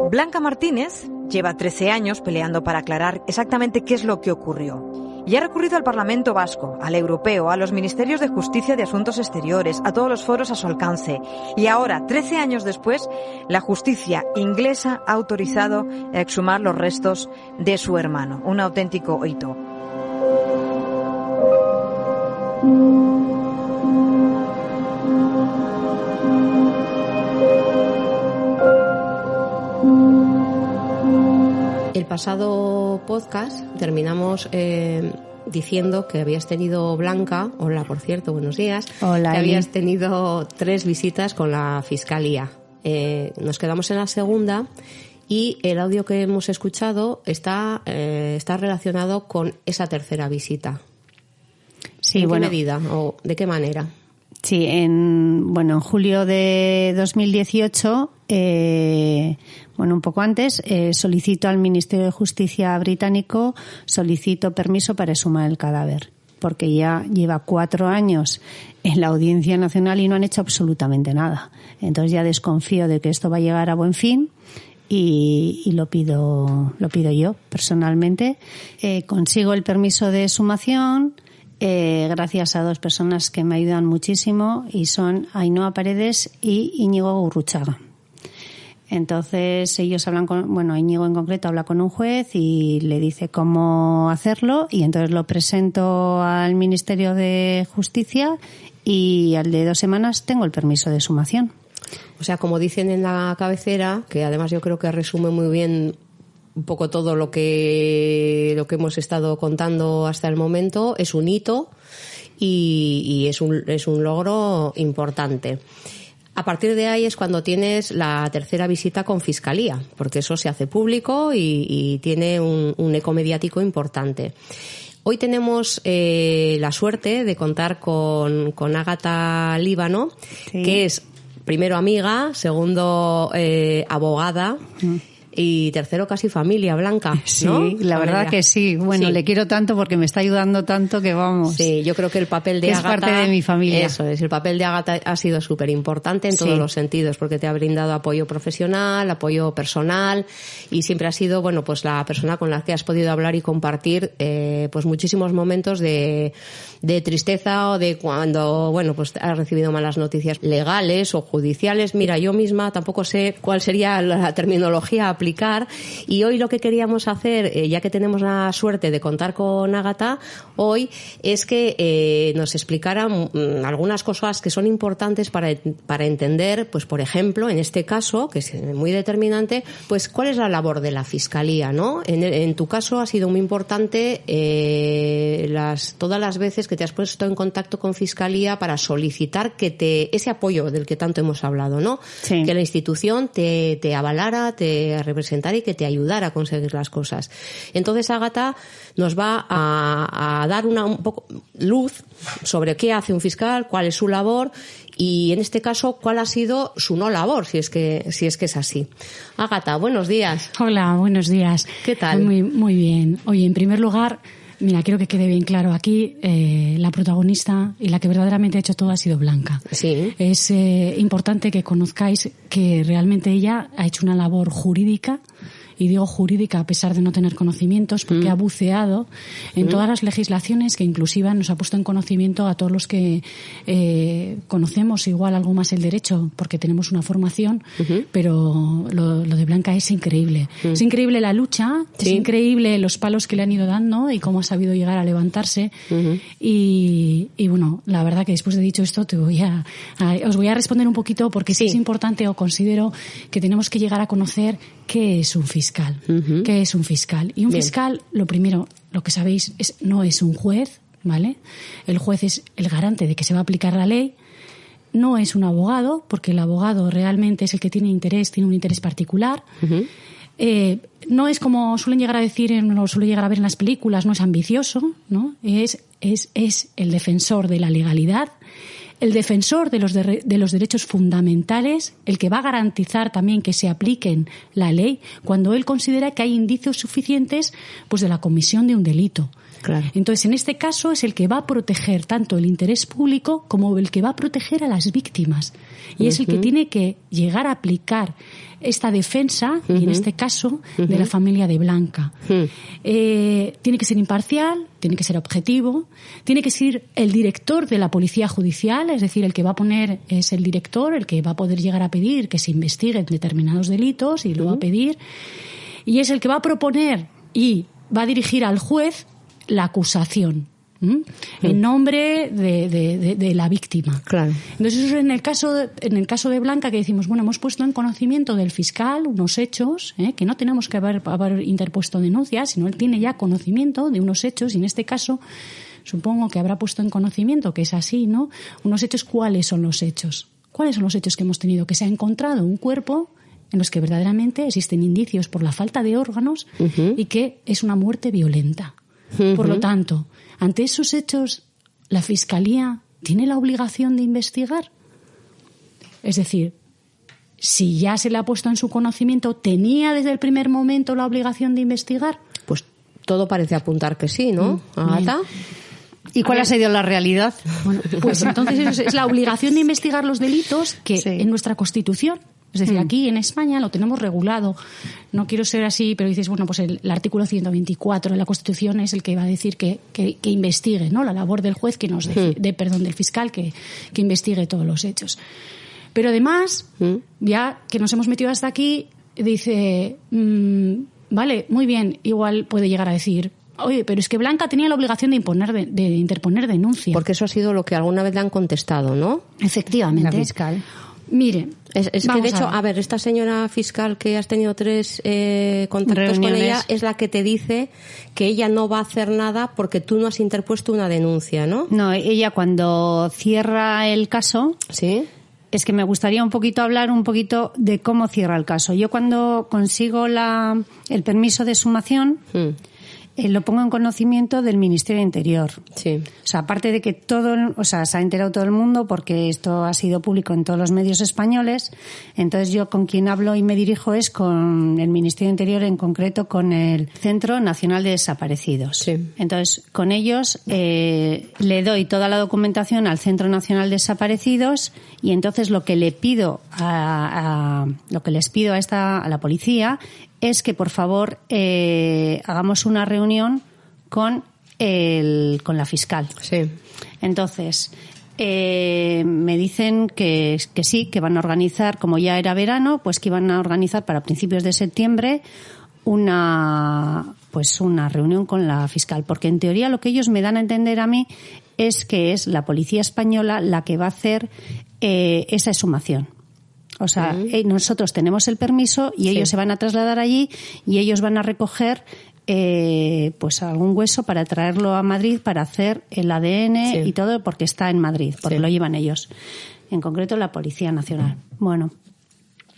Blanca Martínez lleva 13 años peleando para aclarar exactamente qué es lo que ocurrió. Y ha recurrido al Parlamento Vasco, al Europeo, a los Ministerios de Justicia y de Asuntos Exteriores, a todos los foros a su alcance. Y ahora, 13 años después, la justicia inglesa ha autorizado a exhumar los restos de su hermano. Un auténtico hito. El pasado podcast terminamos diciendo que habías tenido, Blanca, hola por cierto, buenos días. Hola. Que habías tenido 3 visitas con la Fiscalía. Nos quedamos en la segunda y el audio que hemos escuchado está relacionado con esa tercera visita. Sí, ¿En qué medida o de qué manera? Sí, en julio de 2018, un poco antes, solicito al Ministerio de Justicia británico, permiso para exhumar el cadáver, porque ya lleva 4 años en la Audiencia Nacional y no han hecho absolutamente nada. Entonces ya desconfío de que esto va a llegar a buen fin. Y lo pido yo personalmente. Consigo el permiso de exhumación. Gracias a 2 personas que me ayudan muchísimo y son Ainhoa Paredes y Íñigo Gurruchaga. Entonces ellos hablan Íñigo en concreto habla con un juez y le dice cómo hacerlo y entonces lo presento al Ministerio de Justicia y al de 2 semanas tengo el permiso de exhumación. O sea, como dicen en la cabecera, que además yo creo que resume muy bien un poco todo lo que hemos estado contando hasta el momento, es un hito y es un logro importante. A partir de ahí es cuando tienes la tercera visita con Fiscalía, porque eso se hace público y tiene un eco mediático importante. Hoy tenemos la suerte de contar con Ágata Líbano, sí, que es primero amiga, segundo abogada, y tercero casi familia, Blanca, ¿no? Sí, la verdad que sí. Bueno, sí, le quiero tanto porque me está ayudando tanto que vamos. Sí, yo creo que el papel de Ágata... es parte de mi familia. Eso es, el papel de Ágata ha sido súper importante en todos los sentidos, porque te ha brindado apoyo profesional, apoyo personal, y siempre ha sido, pues la persona con la que has podido hablar y compartir, pues muchísimos momentos de tristeza o de cuando, pues has recibido malas noticias legales o judiciales. Mira, yo misma tampoco sé cuál sería la terminología aplicada, y hoy lo que queríamos hacer, ya que tenemos la suerte de contar con Ágata hoy, es que nos explicara algunas cosas que son importantes para entender, pues por ejemplo, en este caso, que es muy determinante, pues cuál es la labor de la Fiscalía, ¿no? En tu caso ha sido muy importante todas las veces que te has puesto en contacto con Fiscalía para solicitar ese apoyo del que tanto hemos hablado, ¿no? Sí. Que la institución te avalara, te representar y que te ayudara a conseguir las cosas. Entonces Ágata nos va a dar un poco luz sobre qué hace un fiscal, cuál es su labor y en este caso cuál ha sido su no labor, si es que es así. Ágata, buenos días. Hola, buenos días. ¿Qué tal? Muy bien. Oye, en primer lugar, mira, quiero que quede bien claro aquí, la protagonista y la que verdaderamente ha hecho todo ha sido Blanca. Sí. Es importante que conozcáis que realmente ella ha hecho una labor jurídica, y digo jurídica a pesar de no tener conocimientos, porque ha buceado en todas las legislaciones que inclusive nos ha puesto en conocimiento a todos los que conocemos igual algo más el derecho, porque tenemos una formación, pero lo de Blanca es increíble. Es increíble la lucha, es increíble los palos que le han ido dando y cómo ha sabido llegar a levantarse. Y bueno, la verdad que después de dicho esto os voy a responder un poquito, porque sí es importante, o considero que tenemos que llegar a conocer qué es un fiscal. ¿Qué es un fiscal? Y un fiscal, lo primero, lo que sabéis, no es un juez, ¿vale? El juez es el garante de que se va a aplicar la ley. No es un abogado, porque el abogado realmente es el que tiene un interés particular. No es como suelen llegar a decir, o suele llegar a ver en las películas, no es ambicioso, ¿no? Es el defensor de la legalidad, el defensor de los derechos fundamentales, el que va a garantizar también que se apliquen la ley cuando él considera que hay indicios suficientes, pues, de la comisión de un delito. Claro. Entonces, en este caso es el que va a proteger tanto el interés público como el que va a proteger a las víctimas. Y es el que tiene que llegar a aplicar esta defensa, y en este caso, de la familia de Blanca. Tiene que ser imparcial, tiene que ser objetivo, tiene que ser el director de la policía judicial, es decir, el que va a poner es el director, el que va a poder llegar a pedir que se investiguen determinados delitos y lo va a pedir, y es el que va a proponer y va a dirigir al juez la acusación en nombre de la víctima. Claro. Entonces, eso es en el caso de Blanca, que decimos, bueno, hemos puesto en conocimiento del fiscal unos hechos, que no tenemos que haber interpuesto denuncias, sino él tiene ya conocimiento de unos hechos, y en este caso supongo que habrá puesto en conocimiento, que es así, ¿no? Unos hechos. ¿Cuáles son los hechos? ¿Cuáles son los hechos que hemos tenido? Que se ha encontrado un cuerpo en los que verdaderamente existen indicios por la falta de órganos y que es una muerte violenta. Por lo tanto, ante esos hechos, ¿la Fiscalía tiene la obligación de investigar? Es decir, si ya se le ha puesto en su conocimiento, ¿tenía desde el primer momento la obligación de investigar? Pues todo parece apuntar que sí, ¿no, Ágata? ¿Y cuál ha sido la realidad? Bueno, pues entonces es la obligación de investigar los delitos que en nuestra Constitución, es decir, aquí en España lo tenemos regulado. No quiero ser así, pero dices, bueno, pues el artículo 124 de la Constitución es el que va a decir que investigue, ¿no? La labor del juez que nos del fiscal que investigue todos los hechos. Pero además, ya que nos hemos metido hasta aquí, dice, vale, muy bien, igual puede llegar a decir, oye, pero es que Blanca tenía la obligación de interponer denuncia. Porque eso ha sido lo que alguna vez le han contestado, ¿no? Efectivamente. La fiscal. Mire, es que de hecho, a ver, esta señora fiscal que has tenido 3 contactos reuniones con ella es la que te dice que ella no va a hacer nada porque tú no has interpuesto una denuncia, ¿no? No, ella cuando cierra el caso, sí. Es que me gustaría hablar un poquito de cómo cierra el caso. Yo cuando consigo el permiso de sumación, lo pongo en conocimiento del Ministerio de Interior. Sí. O sea, aparte de que se ha enterado todo el mundo porque esto ha sido público en todos los medios españoles, entonces yo con quien hablo y me dirijo es con el Ministerio de Interior, en concreto con el Centro Nacional de Desaparecidos. Sí. Entonces, con ellos le doy toda la documentación al Centro Nacional de Desaparecidos, y entonces lo que le pido lo que les pido a la policía es que por favor hagamos una reunión con la fiscal. Sí. Entonces, me dicen que sí, que van a organizar, como ya era verano, pues que iban a organizar para principios de septiembre una reunión con la fiscal, porque en teoría lo que ellos me dan a entender a mí es que es la policía española la que va a hacer esa exhumación. O sea, nosotros tenemos el permiso y ellos se van a trasladar allí y ellos van a recoger pues algún hueso para traerlo a Madrid para hacer el ADN y todo, porque está en Madrid, porque lo llevan ellos. En concreto la Policía Nacional. Bueno,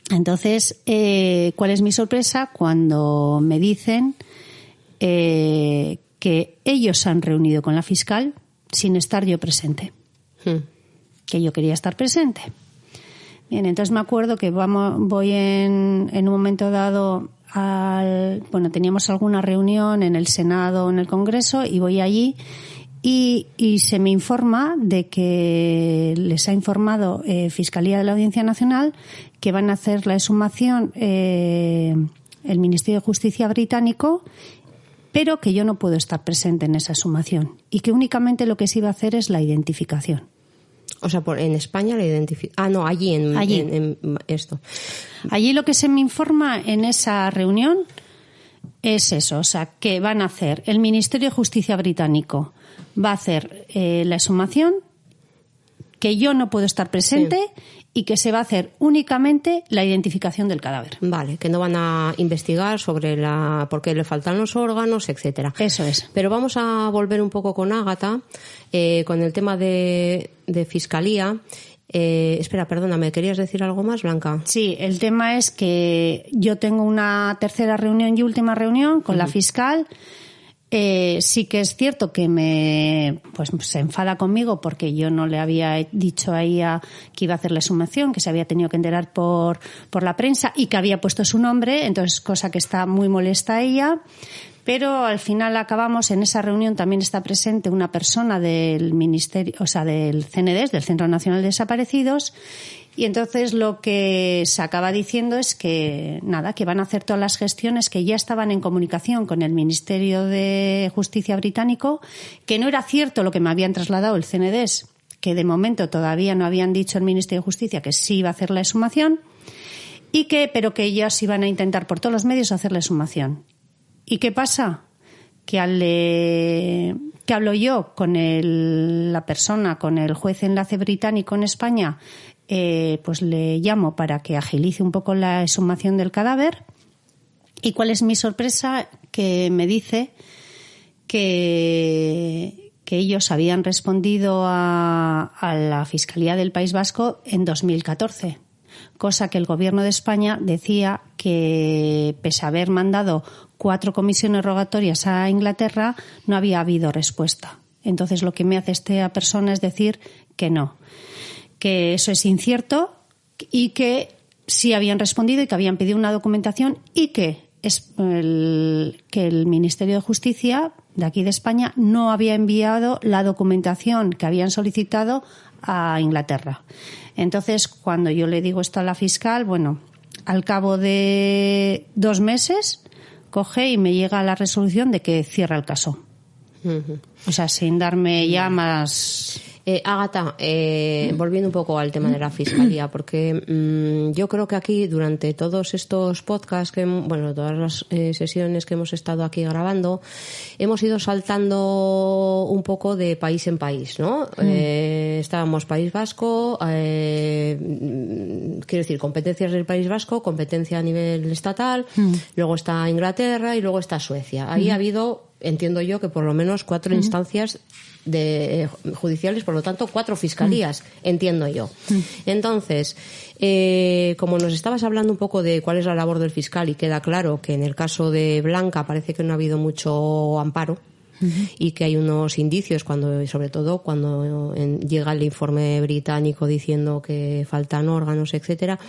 entonces, ¿cuál es mi sorpresa? Cuando me dicen que ellos se han reunido con la fiscal sin estar yo presente. Que yo quería estar presente. Bien, entonces me acuerdo que voy en un momento dado teníamos alguna reunión en el Senado o en el Congreso, y voy allí y se me informa de que les ha informado Fiscalía de la Audiencia Nacional que van a hacer la exhumación el Ministerio de Justicia británico, pero que yo no puedo estar presente en esa exhumación y que únicamente lo que se iba a hacer es la identificación. O sea, en España la identificación. Ah, no, allí. En esto. Allí lo que se me informa en esa reunión es eso, o sea, que van a hacer, el Ministerio de Justicia británico va a hacer la exhumación, que yo no puedo estar presente y que se va a hacer únicamente la identificación del cadáver. Vale, que no van a investigar sobre por qué le faltan los órganos, etcétera. Eso es. Pero vamos a volver un poco con Ágata, con el tema de Fiscalía. Espera, perdóname, ¿querías decir algo más, Blanca? Sí, el tema es que yo tengo una tercera reunión y última reunión con la fiscal. Sí que es cierto que se enfada conmigo porque yo no le había dicho a ella que iba a hacer la exhumación, que se había tenido que enterar por la prensa y que había puesto su nombre, entonces cosa que está muy molesta a ella. Pero al final acabamos, en esa reunión también está presente una persona del ministerio, o sea, del CNDES, del Centro Nacional de Desaparecidos, y entonces lo que se acaba diciendo es que nada, que van a hacer todas las gestiones, que ya estaban en comunicación con el Ministerio de Justicia británico, que no era cierto lo que me habían trasladado el CNDES, que de momento todavía no habían dicho el Ministerio de Justicia que sí iba a hacer la exhumación, pero que ellos iban a intentar por todos los medios hacer la exhumación. ¿Y qué pasa? Que hablo yo con la persona, con el juez enlace británico en España, pues le llamo para que agilice un poco la exhumación del cadáver. ¿Y cuál es mi sorpresa? Que me dice que ellos habían respondido a la Fiscalía del País Vasco en 2014, cosa que el Gobierno de España decía que, pese a haber mandado 4 comisiones rogatorias a Inglaterra, no había habido respuesta. Entonces lo que me hace esta persona es decir que no, que eso es incierto y que sí habían respondido y que habían pedido una documentación y que el Ministerio de Justicia de aquí de España no había enviado la documentación que habían solicitado a Inglaterra. Entonces, cuando yo le digo esto a la fiscal, bueno, al cabo de 2 meses coge y me llega la resolución de que cierra el caso. Uh-huh. O sea, sin darme ya más... Ágata, volviendo un poco al tema de la Fiscalía, porque yo creo que aquí durante todos estos podcasts, todas las sesiones que hemos estado aquí grabando, hemos ido saltando un poco de país en país, ¿no? Estábamos País Vasco, quiero decir, competencias del País Vasco, competencia a nivel estatal, luego está Inglaterra y luego está Suecia. Ahí ha habido, entiendo yo, que por lo menos 4 instancias judiciales, por lo tanto 4 fiscalías, entiendo yo. Entonces, como nos estabas hablando un poco de cuál es la labor del fiscal, y queda claro que en el caso de Blanca parece que no ha habido mucho amparo, y que hay unos indicios, sobre todo cuando llega el informe británico diciendo que faltan órganos, etcétera.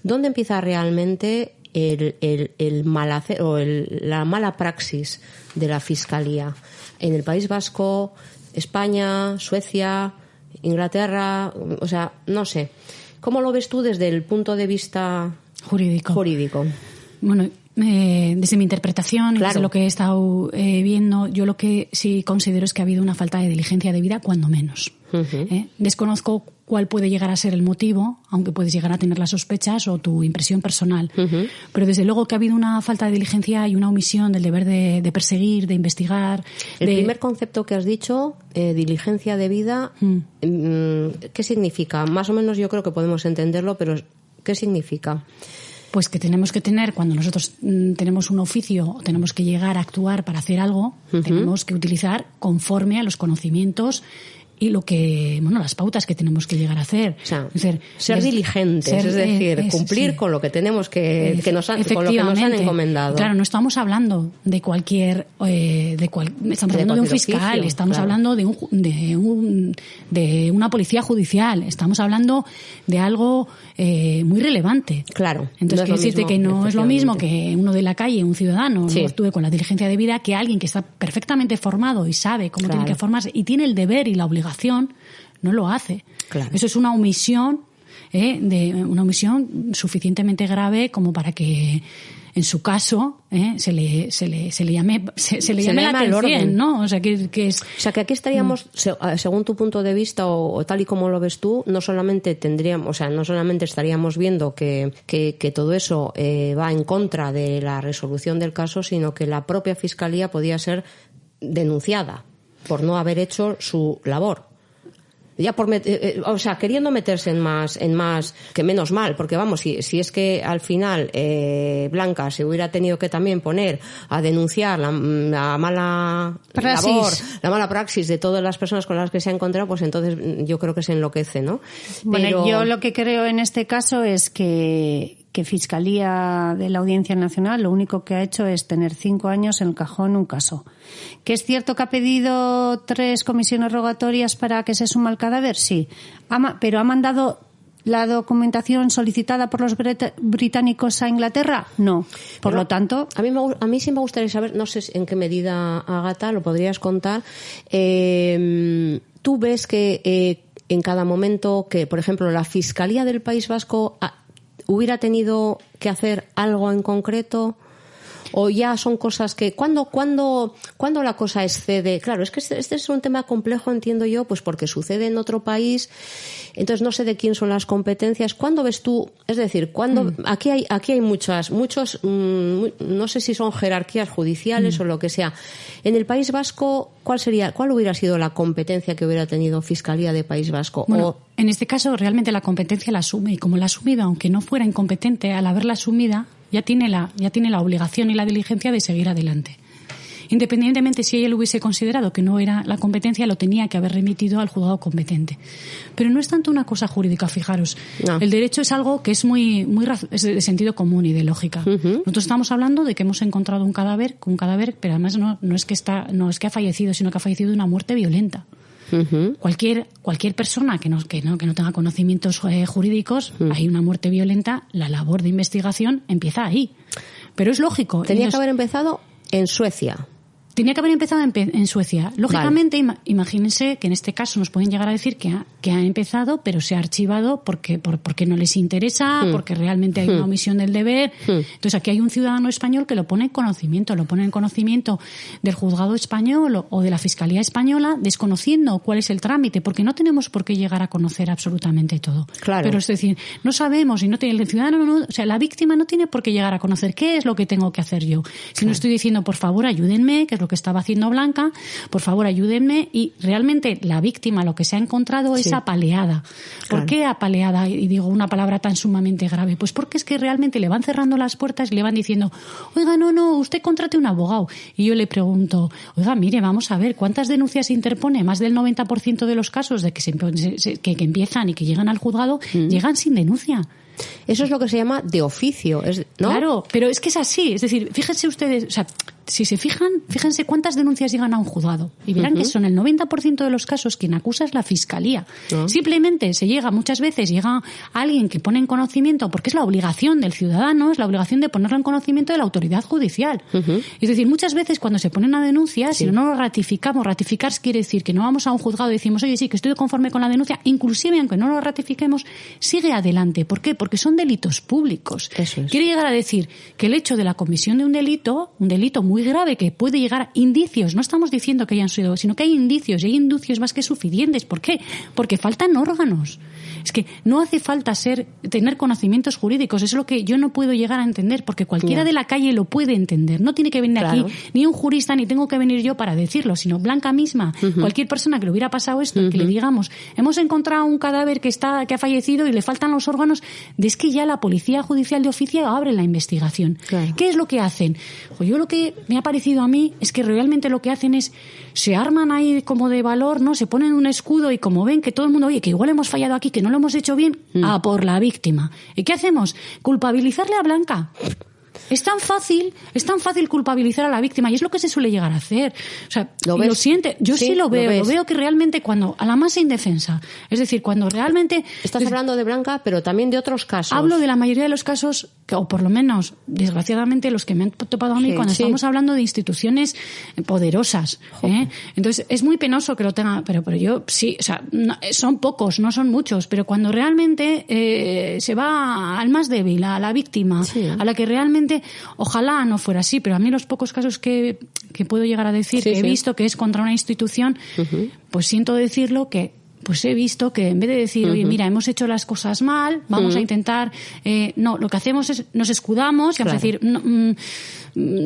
¿Dónde empieza realmente el mal hacer o la mala praxis de la Fiscalía? ¿En el País Vasco, España, Suecia, Inglaterra? O sea, no sé. ¿Cómo lo ves tú desde el punto de vista jurídico? Bueno, desde mi interpretación, claro, y desde lo que he estado viendo, yo lo que sí considero es que ha habido una falta de diligencia debida, cuando menos. Desconozco cuál puede llegar a ser el motivo, aunque puedes llegar a tener las sospechas o tu impresión personal. Pero desde luego que ha habido una falta de diligencia y una omisión del deber de perseguir, de investigar. El primer concepto que has dicho, diligencia debida, ¿qué significa? Más o menos yo creo que podemos entenderlo, pero ¿qué significa? Pues que tenemos que tener, cuando nosotros tenemos un oficio, tenemos que llegar a actuar para hacer algo, tenemos que utilizar conforme a los conocimientos y las pautas que tenemos que llegar a hacer. O sea, ser diligentes, es decir, cumplir con lo que tenemos con lo que nos han encomendado. Claro, no estamos hablando de cualquier, estamos hablando de un fiscal, oficio, estamos hablando de una policía judicial, estamos hablando de algo muy relevante. Claro. Entonces, quiero decirte que no es lo mismo que uno de la calle, un ciudadano, no actúe con la diligencia debida, que alguien que está perfectamente formado y sabe cómo tiene que formarse y tiene el deber y la obligación, no lo hace. Claro. Eso es una omisión, una omisión suficientemente grave como para que, en su caso, se le llame la atención, ¿no? O sea, que es... O sea, que aquí estaríamos, según tu punto de vista o tal y como lo ves tú, no solamente estaríamos viendo que todo eso va en contra de la resolución del caso, sino que la propia Fiscalía podía ser denunciada por no haber hecho su labor. Ya queriendo meterse en más, que menos mal, porque vamos, si es que al final Blanca se hubiera tenido que también poner a denunciar la mala labor, la mala praxis de todas las personas con las que se ha encontrado, pues entonces yo creo que se enloquece, ¿no? Bueno, yo lo que creo en este caso es que Fiscalía de la Audiencia Nacional lo único que ha hecho es tener 5 años en el cajón un caso. ¿Que es cierto que ha pedido 3 comisiones rogatorias para que se suma el cadáver? Sí. Pero ha mandado la documentación solicitada por los británicos a Inglaterra? No. Por lo tanto... A mí sí me gustaría saber, no sé en qué medida, Ágata, lo podrías contar. ¿Tú ves que en cada momento que, por ejemplo, la Fiscalía del País Vasco hubiera tenido que hacer algo en concreto? ¿O ya son cosas que... ¿Cuándo la cosa excede? Claro, es que este es un tema complejo, entiendo yo, pues porque sucede en otro país, entonces no sé de quién son las competencias. ¿Cuándo ves tú? Es decir, aquí hay muchos, no sé si son jerarquías judiciales o lo que sea. En el País Vasco, ¿cuál hubiera sido la competencia que hubiera tenido Fiscalía de País Vasco? Bueno, en este caso realmente la competencia la asume, y como la ha asumido, aunque no fuera incompetente, al haberla asumida, ya tiene la obligación y la diligencia de seguir adelante. Independientemente si ella lo hubiese considerado que no era la competencia, lo tenía que haber remitido al juzgado competente. Pero no es tanto una cosa jurídica, fijaros. No. El derecho es algo que es es de sentido común y de lógica. Nosotros estamos hablando de que hemos encontrado un cadáver, pero además no es que ha fallecido, sino que ha fallecido de una muerte violenta. Cualquier persona que no tenga conocimientos jurídicos, hay una muerte violenta, la labor de investigación empieza ahí. Pero es lógico. Tenía que haber empezado en Suecia. Tenía que haber empezado en Suecia. Lógicamente, vale. Imagínense que en este caso nos pueden llegar a decir que ha empezado, pero se ha archivado porque no les interesa, porque realmente hay una omisión del deber. Entonces aquí hay un ciudadano español que lo pone en conocimiento del juzgado español o de la Fiscalía española, desconociendo cuál es el trámite, porque no tenemos por qué llegar a conocer absolutamente todo. Claro. Pero es decir, no sabemos, y el ciudadano, la víctima no tiene por qué llegar a conocer qué es lo que tengo que hacer yo. Si no estoy diciendo, por favor, ayúdenme, que es lo que estaba haciendo Blanca, por favor ayúdenme, y realmente la víctima lo que se ha encontrado es apaleada. ¿Por qué apaleada? Y digo una palabra tan sumamente grave. Pues porque es que realmente le van cerrando las puertas y le van diciendo, oiga, no, usted contrate un abogado. Y yo le pregunto, oiga, mire, vamos a ver, ¿cuántas denuncias se interpone? Más del 90% de los casos de que empiezan y que llegan al juzgado, llegan sin denuncia. Eso es lo que se llama de oficio, ¿no? Claro, pero es que es así. Es decir, fíjense ustedes, o sea, si se fijan, fíjense cuántas denuncias llegan a un juzgado y verán que son el 90% de los casos quien acusa es la Fiscalía. Simplemente muchas veces llega alguien que pone en conocimiento, porque es la obligación del ciudadano, es la obligación de ponerlo en conocimiento de la autoridad judicial. Es decir, muchas veces cuando se pone una denuncia, si no lo ratificamos, ratificar quiere decir que no vamos a un juzgado y decimos, oye, sí, que estoy conforme con la denuncia, inclusive aunque no lo ratifiquemos, sigue adelante. ¿Por qué? Porque son delitos públicos. Eso es. Quiere llegar a decir que el hecho de la comisión de un delito muy grave, que puede llegar a indicios, no estamos diciendo que hayan sido, sino que hay indicios, y hay indicios más que suficientes. ¿Por qué? Porque faltan órganos. Es que no hace falta tener conocimientos jurídicos, es lo que yo no puedo llegar a entender, porque cualquiera de la calle lo puede entender. No tiene que venir aquí ni un jurista, ni tengo que venir yo para decirlo, sino Blanca misma, cualquier persona que le hubiera pasado esto, que le digamos, hemos encontrado un cadáver que ha fallecido y le faltan los órganos, es que ya la Policía Judicial de Oficio abre la investigación. Claro. ¿Qué es lo que hacen? Pues yo lo que me ha parecido a mí es que realmente lo que hacen es, se arman ahí como de valor, ¿no? Se ponen un escudo y como ven que todo el mundo, oye, que igual hemos fallado aquí, que no lo hemos hecho bien, a por la víctima. ¿Y qué hacemos? Culpabilizarle a Blanca. Es tan fácil culpabilizar a la víctima, y es lo que se suele llegar a hacer. O sea, lo siente, yo sí lo veo. Lo veo que realmente cuando a la más indefensa, es decir, cuando realmente... Estás hablando de Blanca, pero también de otros casos. Hablo de la mayoría de los casos, o por lo menos, desgraciadamente, los que me han topado a mí cuando estamos hablando de instituciones poderosas. Entonces, es muy penoso que lo tenga, pero yo sí, o sea, no, son pocos, no son muchos, pero cuando realmente se va al más débil, a la víctima, a la que realmente, ojalá no fuera así, pero a mí los pocos casos que puedo llegar a decir que he visto que es contra una institución, pues siento decirlo que pues he visto que en vez de decir, oye, mira, hemos hecho las cosas mal, vamos a intentar... no, lo que hacemos es, nos escudamos, y vamos a decir...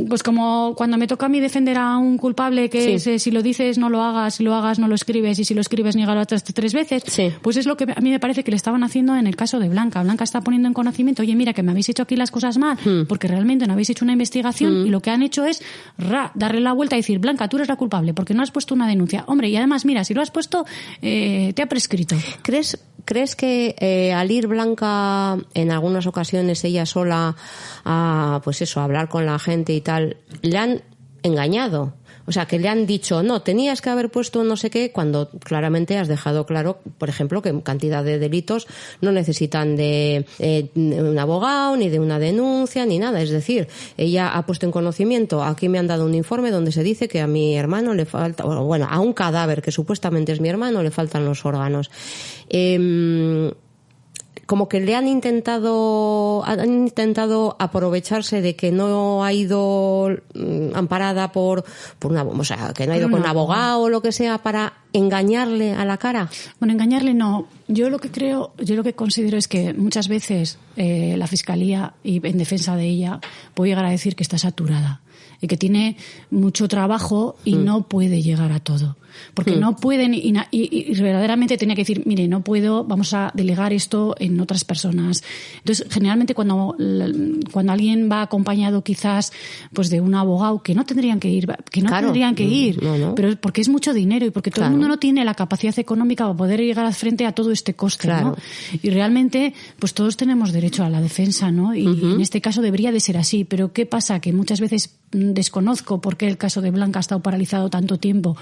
pues como cuando me toca a mí defender a un culpable que si lo dices no lo hagas, si lo hagas no lo escribes, y si lo escribes niégalo hasta 3 veces, pues es lo que a mí me parece que le estaban haciendo en el caso de Blanca. Blanca está poniendo en conocimiento, oye, mira, que me habéis hecho aquí las cosas mal, porque realmente no habéis hecho una investigación, y lo que han hecho es darle la vuelta y decir, Blanca, tú eres la culpable porque no has puesto una denuncia. Hombre, y además, mira, si lo has puesto, te ha prescrito. ¿Crees que al ir Blanca en algunas ocasiones ella sola a, pues eso, a hablar con la gente y tal, le han engañado? O sea, que le han dicho, no, tenías que haber puesto no sé qué, cuando claramente has dejado claro, por ejemplo, que cantidad de delitos no necesitan de un abogado, ni de una denuncia, ni nada. Es decir, ella ha puesto en conocimiento, aquí me han dado un informe donde se dice que a mi hermano le falta, bueno, a un cadáver que supuestamente es mi hermano le faltan los órganos. Como que le han intentado aprovecharse de que no ha ido amparada por una, o sea, que no ha ido con un abogado o lo que sea para engañarle a la cara. Bueno, engañarle no. Yo lo que considero es que muchas veces la Fiscalía, y en defensa de ella, puede llegar a decir que está saturada y que tiene mucho trabajo y no puede llegar a todo. Porque no pueden, y verdaderamente tenía que decir, mire, no puedo, vamos a delegar esto en otras personas. Entonces, generalmente cuando alguien va acompañado quizás pues de un abogado, que no tendrían que ir, No. pero porque es mucho dinero y porque todo el mundo no tiene la capacidad económica para poder llegar al frente a todo este coste, ¿no? Y realmente, pues todos tenemos derecho a la defensa, ¿no? Y en este caso debería de ser así, pero ¿qué pasa? Que muchas veces desconozco por qué el caso de Blanca ha estado paralizado tanto tiempo.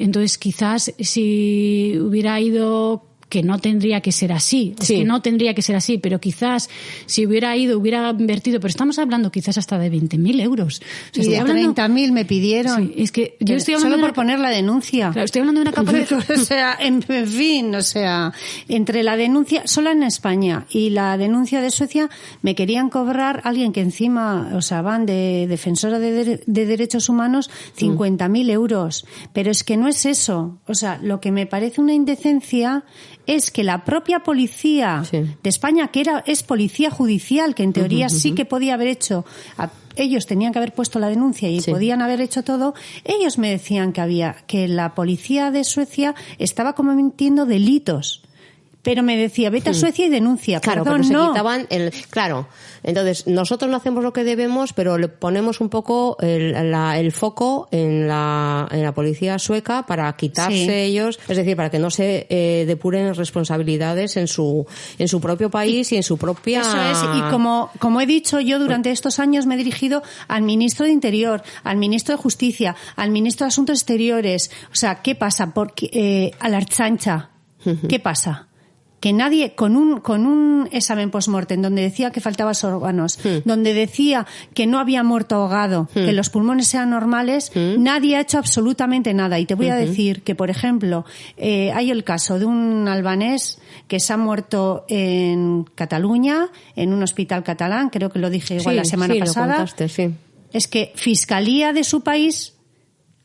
Entonces, quizás si hubiera ido, que no tendría que ser así, que no tendría que ser así, pero quizás si hubiera ido, hubiera invertido, pero estamos hablando quizás hasta de 20.000 euros. O sea, y de 30.000 me pidieron. Sí, es que yo estoy hablando solo por poner la denuncia. Claro, estoy hablando de una capacidad. O sea, en fin, o sea, entre la denuncia, solo en España, y la denuncia de Suecia, me querían cobrar alguien que encima, o sea, van de defensora de derechos humanos, 50.000 euros. Pero es que no es eso. O sea, lo que me parece una indecencia es que la propia policía de España, que es policía judicial, que en teoría sí que podía haber hecho, ellos tenían que haber puesto la denuncia y podían haber hecho todo, ellos me decían que la policía de Suecia estaba cometiendo delitos. Pero me decía, vete a Suecia y denuncia. Claro, perdón, pero se no. quitaban Claro, entonces nosotros no hacemos lo que debemos, pero le ponemos un poco el foco en la policía sueca para quitarse ellos, es decir, para que no se depuren responsabilidades en su propio país y en su propia... Eso es, y como he dicho, yo durante estos años me he dirigido al ministro de Interior, al ministro de Justicia, al ministro de Asuntos Exteriores. O sea, ¿qué pasa? Porque a la Archancha, ¿qué pasa? Que nadie, con un examen post-mortem donde decía que faltaban órganos, donde decía que no había muerto ahogado, que los pulmones sean normales, nadie ha hecho absolutamente nada. Y te voy a decir que, por ejemplo, hay el caso de un albanés que se ha muerto en Cataluña, en un hospital catalán, creo que lo dije igual la semana pasada. Lo contaste, Es que Fiscalía de su país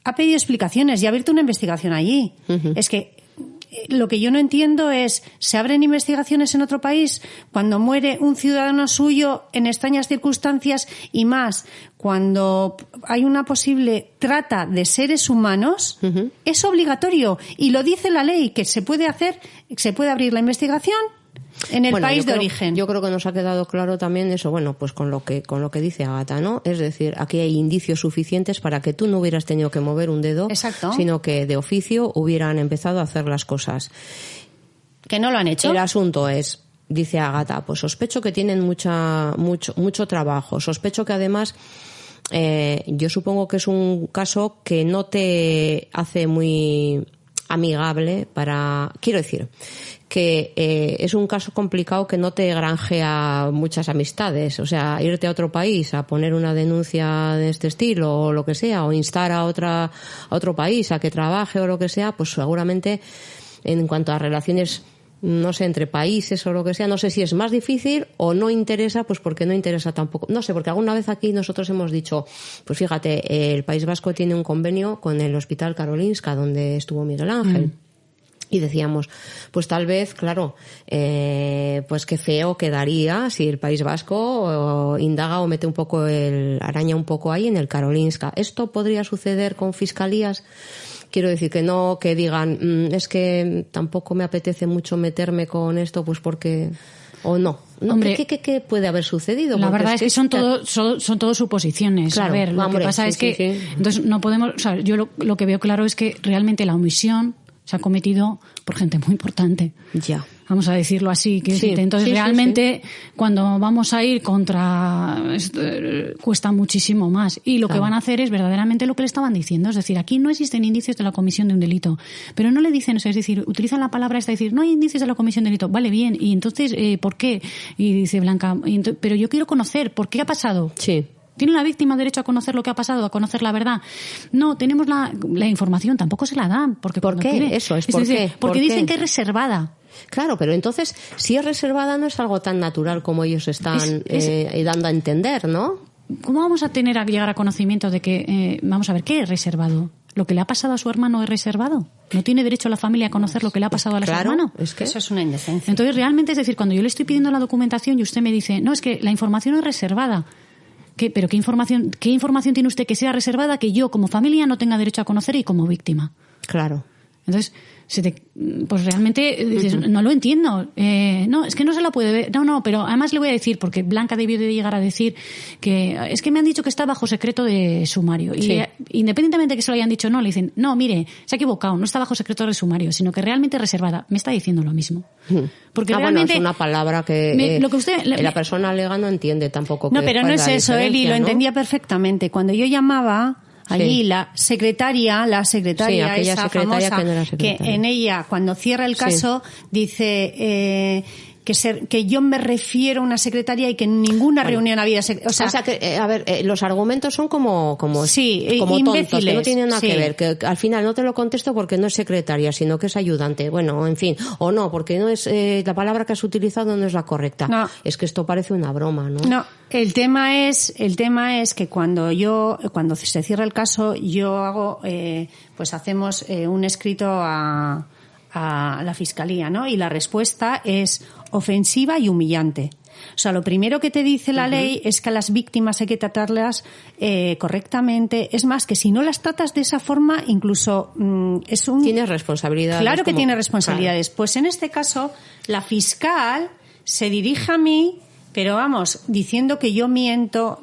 ha pedido explicaciones y ha abierto una investigación allí. Es que lo que yo no entiendo es, ¿se abren investigaciones en otro país cuando muere un ciudadano suyo en extrañas circunstancias y más cuando hay una posible trata de seres humanos? Es obligatorio y lo dice la ley, que se puede abrir la investigación en el país de origen. Yo creo que nos ha quedado claro también eso, bueno, pues con lo que dice Ágata, ¿no? Es decir, aquí hay indicios suficientes para que tú no hubieras tenido que mover un dedo, sino que de oficio hubieran empezado a hacer las cosas. Que no lo han hecho. El asunto es, dice Ágata, pues sospecho que tienen mucho trabajo, sospecho que además yo supongo que es un caso que no te hace muy amigable quiero decir que es un caso complicado que no te granjea muchas amistades. O sea, irte a otro país a poner una denuncia de este estilo o lo que sea, o instar a otro país a que trabaje o lo que sea, pues seguramente en cuanto a relaciones, no sé, entre países o lo que sea, no sé si es más difícil o no interesa, pues porque no interesa tampoco. No sé, porque alguna vez aquí nosotros hemos dicho, pues fíjate, el País Vasco tiene un convenio con el Hospital Karolinska, donde estuvo Miguel Ángel. Y decíamos, pues tal vez, claro, pues qué feo quedaría si el País Vasco indaga o mete araña un poco ahí en el Karolinska. ¿Esto podría suceder con fiscalías? Quiero decir que no, que digan, es que tampoco me apetece mucho meterme con esto, pues porque... ¿O no? Hombre, ¿Qué puede haber sucedido? La verdad es que son todo suposiciones. Claro, a ver, lo que pasa es que entonces no podemos... O sea, yo lo que veo claro es que realmente la omisión se ha cometido por gente muy importante. Ya. Vamos a decirlo así. Entonces, realmente, cuando vamos a ir contra... cuesta muchísimo más. Y lo que van a hacer es verdaderamente lo que le estaban diciendo. Es decir, aquí no existen indicios de la comisión de un delito. Pero no le dicen eso. Es decir, utilizan la palabra esta, es decir, no hay indicios de la comisión de delito. Vale, bien. Y entonces, ¿por qué? Y dice Blanca, pero yo quiero conocer, ¿por qué ha pasado? Sí. ¿Tiene la víctima derecho a conocer lo que ha pasado, a conocer la verdad? No, tenemos la información, tampoco se la dan. Porque ¿Por qué? Tiene, Eso es, ¿por qué? Porque dicen que es reservada. Claro, pero entonces, si es reservada no es algo tan natural como ellos están dando a entender, ¿no? ¿Cómo vamos a llegar a conocimiento de que, vamos a ver, qué es reservado? ¿Lo que le ha pasado a su hermano es reservado? ¿No tiene derecho la familia a conocer lo que le ha pasado a su hermano? Es que eso es una indecencia. Entonces, realmente, es decir, cuando yo le estoy pidiendo la documentación y usted me dice, no, es que la información es reservada. ¿Pero qué información tiene usted que sea reservada que yo como familia no tenga derecho a conocer y como víctima? Claro. Entonces, pues realmente dices, no lo entiendo. No, es que no se la puede ver. No, pero además le voy a decir, porque Blanca debió de llegar a decir que es que me han dicho que está bajo secreto de sumario. Y independientemente de que se lo hayan dicho, no, le dicen, no, mire, se ha equivocado, no está bajo secreto de sumario, sino que realmente reservada. Me está diciendo lo mismo. Porque realmente bueno, es una palabra que, lo que usted, la persona alega no entiende tampoco. No, pero no es eso, Eli, lo entendía perfectamente. Cuando yo llamaba... Allí la secretaria esa secretaria famosa, que no era secretaria. Que en ella, cuando cierra el caso, dice que yo me refiero a una secretaria y que en ninguna reunión había o sea que, a ver, los argumentos son como imbéciles, tontos, que no tienen nada que ver, que al final no te lo contesto porque no es secretaria, sino que es ayudante. Bueno, en fin, o no, porque no es la palabra que has utilizado no es la correcta. No. Es que esto parece una broma, ¿no? No, el tema es que cuando se cierra el caso, yo hago, pues hacemos un escrito a la fiscalía, ¿no? Y la respuesta es ofensiva y humillante. O sea, lo primero que te dice la ley es que a las víctimas hay que tratarlas correctamente. Es más, que si no las tratas de esa forma, incluso Tienes responsabilidades. Claro que tiene responsabilidades. Claro. Pues en este caso, la fiscal se dirige a mí, pero vamos, diciendo que yo miento,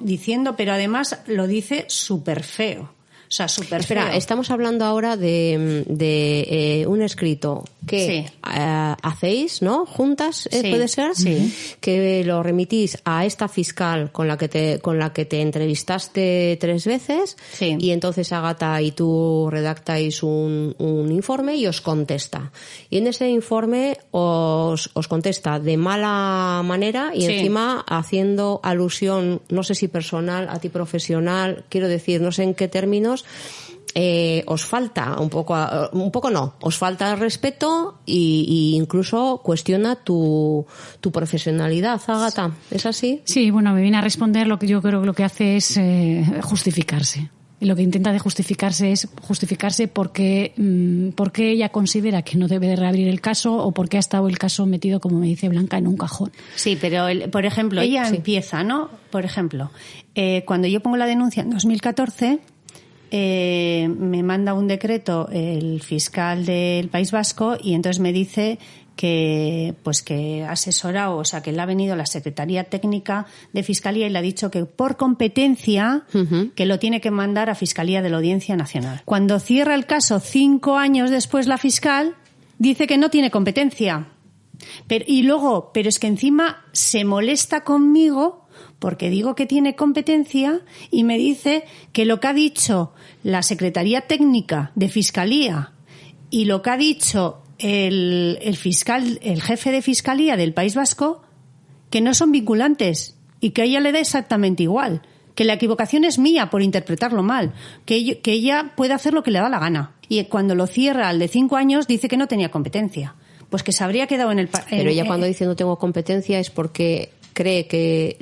pero además lo dice súper feo. O sea, súper feo. Espera, estamos hablando ahora de un escrito que hacéis, ¿no? Juntas, ¿puede ser? Sí. Que lo remitís a esta fiscal con la que te entrevistaste 3 veces. Sí. Y entonces Ágata y tú redactáis un informe y os contesta. Y en ese informe os contesta de mala manera y encima haciendo alusión, no sé si personal, a ti profesional, quiero decir, no sé en qué términos, os falta os falta el respeto y incluso cuestiona tu profesionalidad, Ágata. ¿Es así? Sí, bueno, me viene a responder lo que yo creo que lo que hace es justificarse. Y lo que intenta de justificarse es justificarse porque ella considera que no debe de reabrir el caso o porque ha estado el caso metido, como me dice Blanca, en un cajón. Sí, pero por ejemplo, ella empieza, ¿no? Por ejemplo, cuando yo pongo la denuncia en 2014, me manda un decreto el fiscal del País Vasco y entonces me dice que asesora, o sea, que le ha venido la Secretaría Técnica de Fiscalía y le ha dicho que por competencia que lo tiene que mandar a Fiscalía de la Audiencia Nacional. Cuando cierra el caso 5 años después la fiscal dice que no tiene competencia. Pero es que encima se molesta conmigo porque digo que tiene competencia y me dice que lo que ha dicho la Secretaría Técnica de Fiscalía y lo que ha dicho el fiscal, el jefe de Fiscalía del País Vasco, que no son vinculantes y que a ella le da exactamente igual, que la equivocación es mía por interpretarlo mal, que ella puede hacer lo que le da la gana. Y cuando lo cierra al de 5 años dice que no tenía competencia. Pues que se habría quedado en el... Pero ella cuando dice no tengo competencia es porque cree que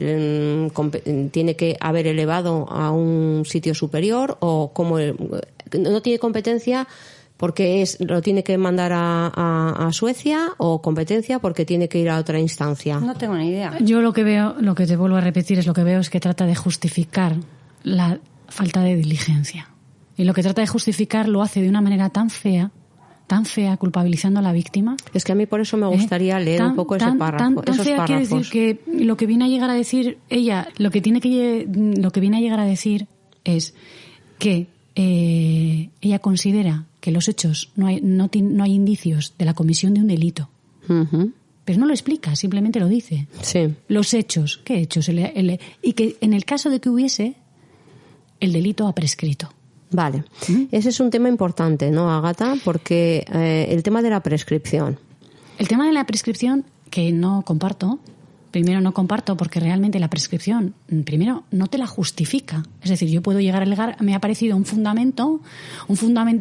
tiene que haber elevado a un sitio superior o como no tiene competencia porque lo tiene que mandar a Suecia o competencia porque tiene que ir a otra instancia. No tengo ni idea. Yo lo que veo, lo que te vuelvo a repetir, es que trata de justificar la falta de diligencia. Y lo que trata de justificar lo hace de una manera tan fea, culpabilizando a la víctima. Es que a mí por eso me gustaría leer un poco ese párrafo, esos fea, párrafos. Quiere decir que lo que viene a llegar a decir ella, lo que viene a llegar a decir es que ella considera que los hechos no hay indicios de la comisión de un delito. Uh-huh. Pero no lo explica, simplemente lo dice. Sí. Los hechos, ¿qué hechos? Y que en el caso de que hubiese, el delito ha prescrito. Vale. Ese es un tema importante, ¿no, Ágata? Porque el tema de la prescripción. El tema de la prescripción, que no comparto. Primero, no comparto porque realmente la prescripción, primero, no te la justifica. Es decir, yo puedo llegar a alegar, me ha parecido un fundamento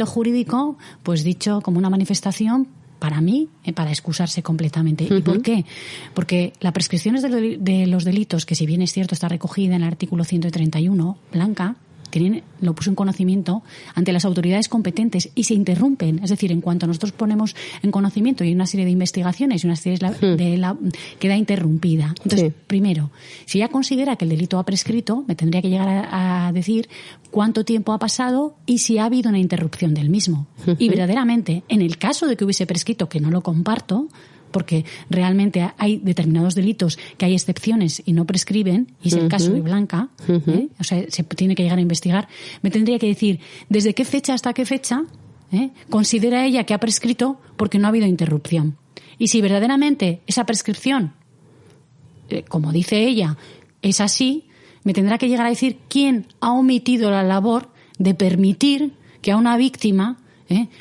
jurídico, pues dicho como una manifestación para mí, para excusarse completamente. ¿Y por qué? Porque la prescripción es de los delitos, que si bien es cierto está recogida en el artículo 131, Blanca, lo puso en conocimiento ante las autoridades competentes y se interrumpen. Es decir, en cuanto nosotros ponemos en conocimiento y hay una serie de investigaciones y una serie queda interrumpida. Entonces, primero, si ella considera que el delito ha prescrito, me tendría que llegar a decir cuánto tiempo ha pasado y si ha habido una interrupción del mismo. Y verdaderamente, en el caso de que hubiese prescrito, que no lo comparto, porque realmente hay determinados delitos que hay excepciones y no prescriben, y es el caso de Blanca, o sea, se tiene que llegar a investigar, me tendría que decir desde qué fecha hasta qué fecha considera ella que ha prescrito porque no ha habido interrupción. Y si verdaderamente esa prescripción, como dice ella, es así, me tendrá que llegar a decir quién ha omitido la labor de permitir que a una víctima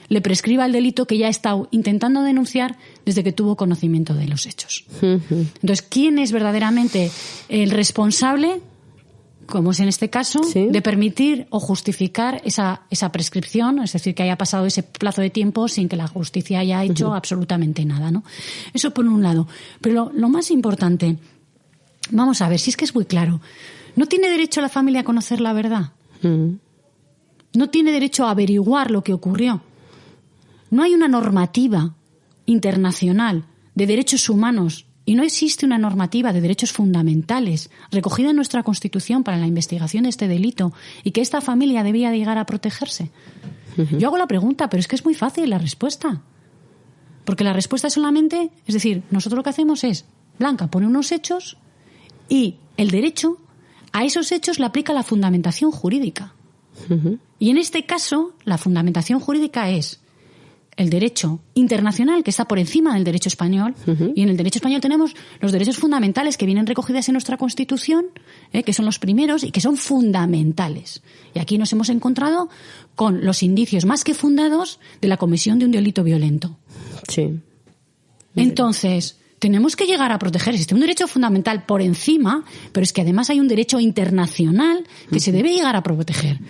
le prescriba el delito que ya ha estado intentando denunciar desde que tuvo conocimiento de los hechos. Entonces, ¿quién es verdaderamente el responsable, como es en este caso, de permitir o justificar esa prescripción? Es decir, que haya pasado ese plazo de tiempo sin que la justicia haya hecho absolutamente nada, ¿no? Eso por un lado. Pero lo más importante, vamos a ver, si es que es muy claro, ¿no tiene derecho la familia a conocer la verdad? No tiene derecho a averiguar lo que ocurrió. No hay una normativa internacional de derechos humanos y no existe una normativa de derechos fundamentales recogida en nuestra Constitución para la investigación de este delito y que esta familia debía de llegar a protegerse. Yo hago la pregunta, pero es que es muy fácil la respuesta. Porque la respuesta es solamente, es decir, nosotros lo que hacemos es, Blanca pone unos hechos y el derecho a esos hechos le aplica la fundamentación jurídica. Y en este caso, la fundamentación jurídica es el derecho internacional, que está por encima del derecho español, y en el derecho español tenemos los derechos fundamentales que vienen recogidos en nuestra Constitución, que son los primeros y que son fundamentales. Y aquí nos hemos encontrado con los indicios más que fundados de la comisión de un delito violento. Sí. Entonces, tenemos que llegar a proteger. Existe un derecho fundamental por encima, pero es que además hay un derecho internacional que se debe llegar a proteger.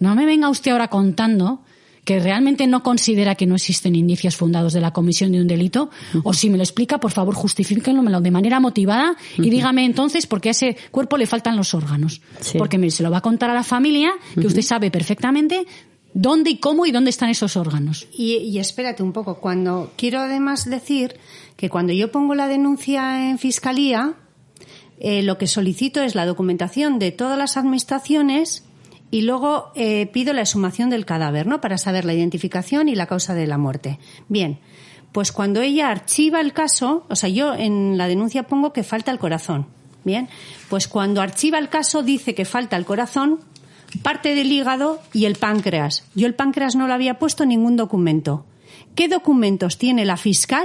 No me venga usted ahora contando que realmente no considera que no existen indicios fundados de la comisión de un delito, o si me lo explica, por favor, justifíquenlo de manera motivada y dígame entonces por qué a ese cuerpo le faltan los órganos. Porque se lo va a contar a la familia, que usted sabe perfectamente dónde y cómo y dónde están esos órganos. Y espérate un poco, quiero además decir que cuando yo pongo la denuncia en Fiscalía, lo que solicito es la documentación de todas las administraciones y luego pido la exhumación del cadáver, ¿no?, para saber la identificación y la causa de la muerte. Bien, pues cuando ella archiva el caso, o sea, yo en la denuncia pongo que falta el corazón. Bien, pues cuando archiva el caso dice que falta el corazón, parte del hígado y el páncreas. Yo el páncreas no lo había puesto en ningún documento. ¿Qué documentos tiene la fiscal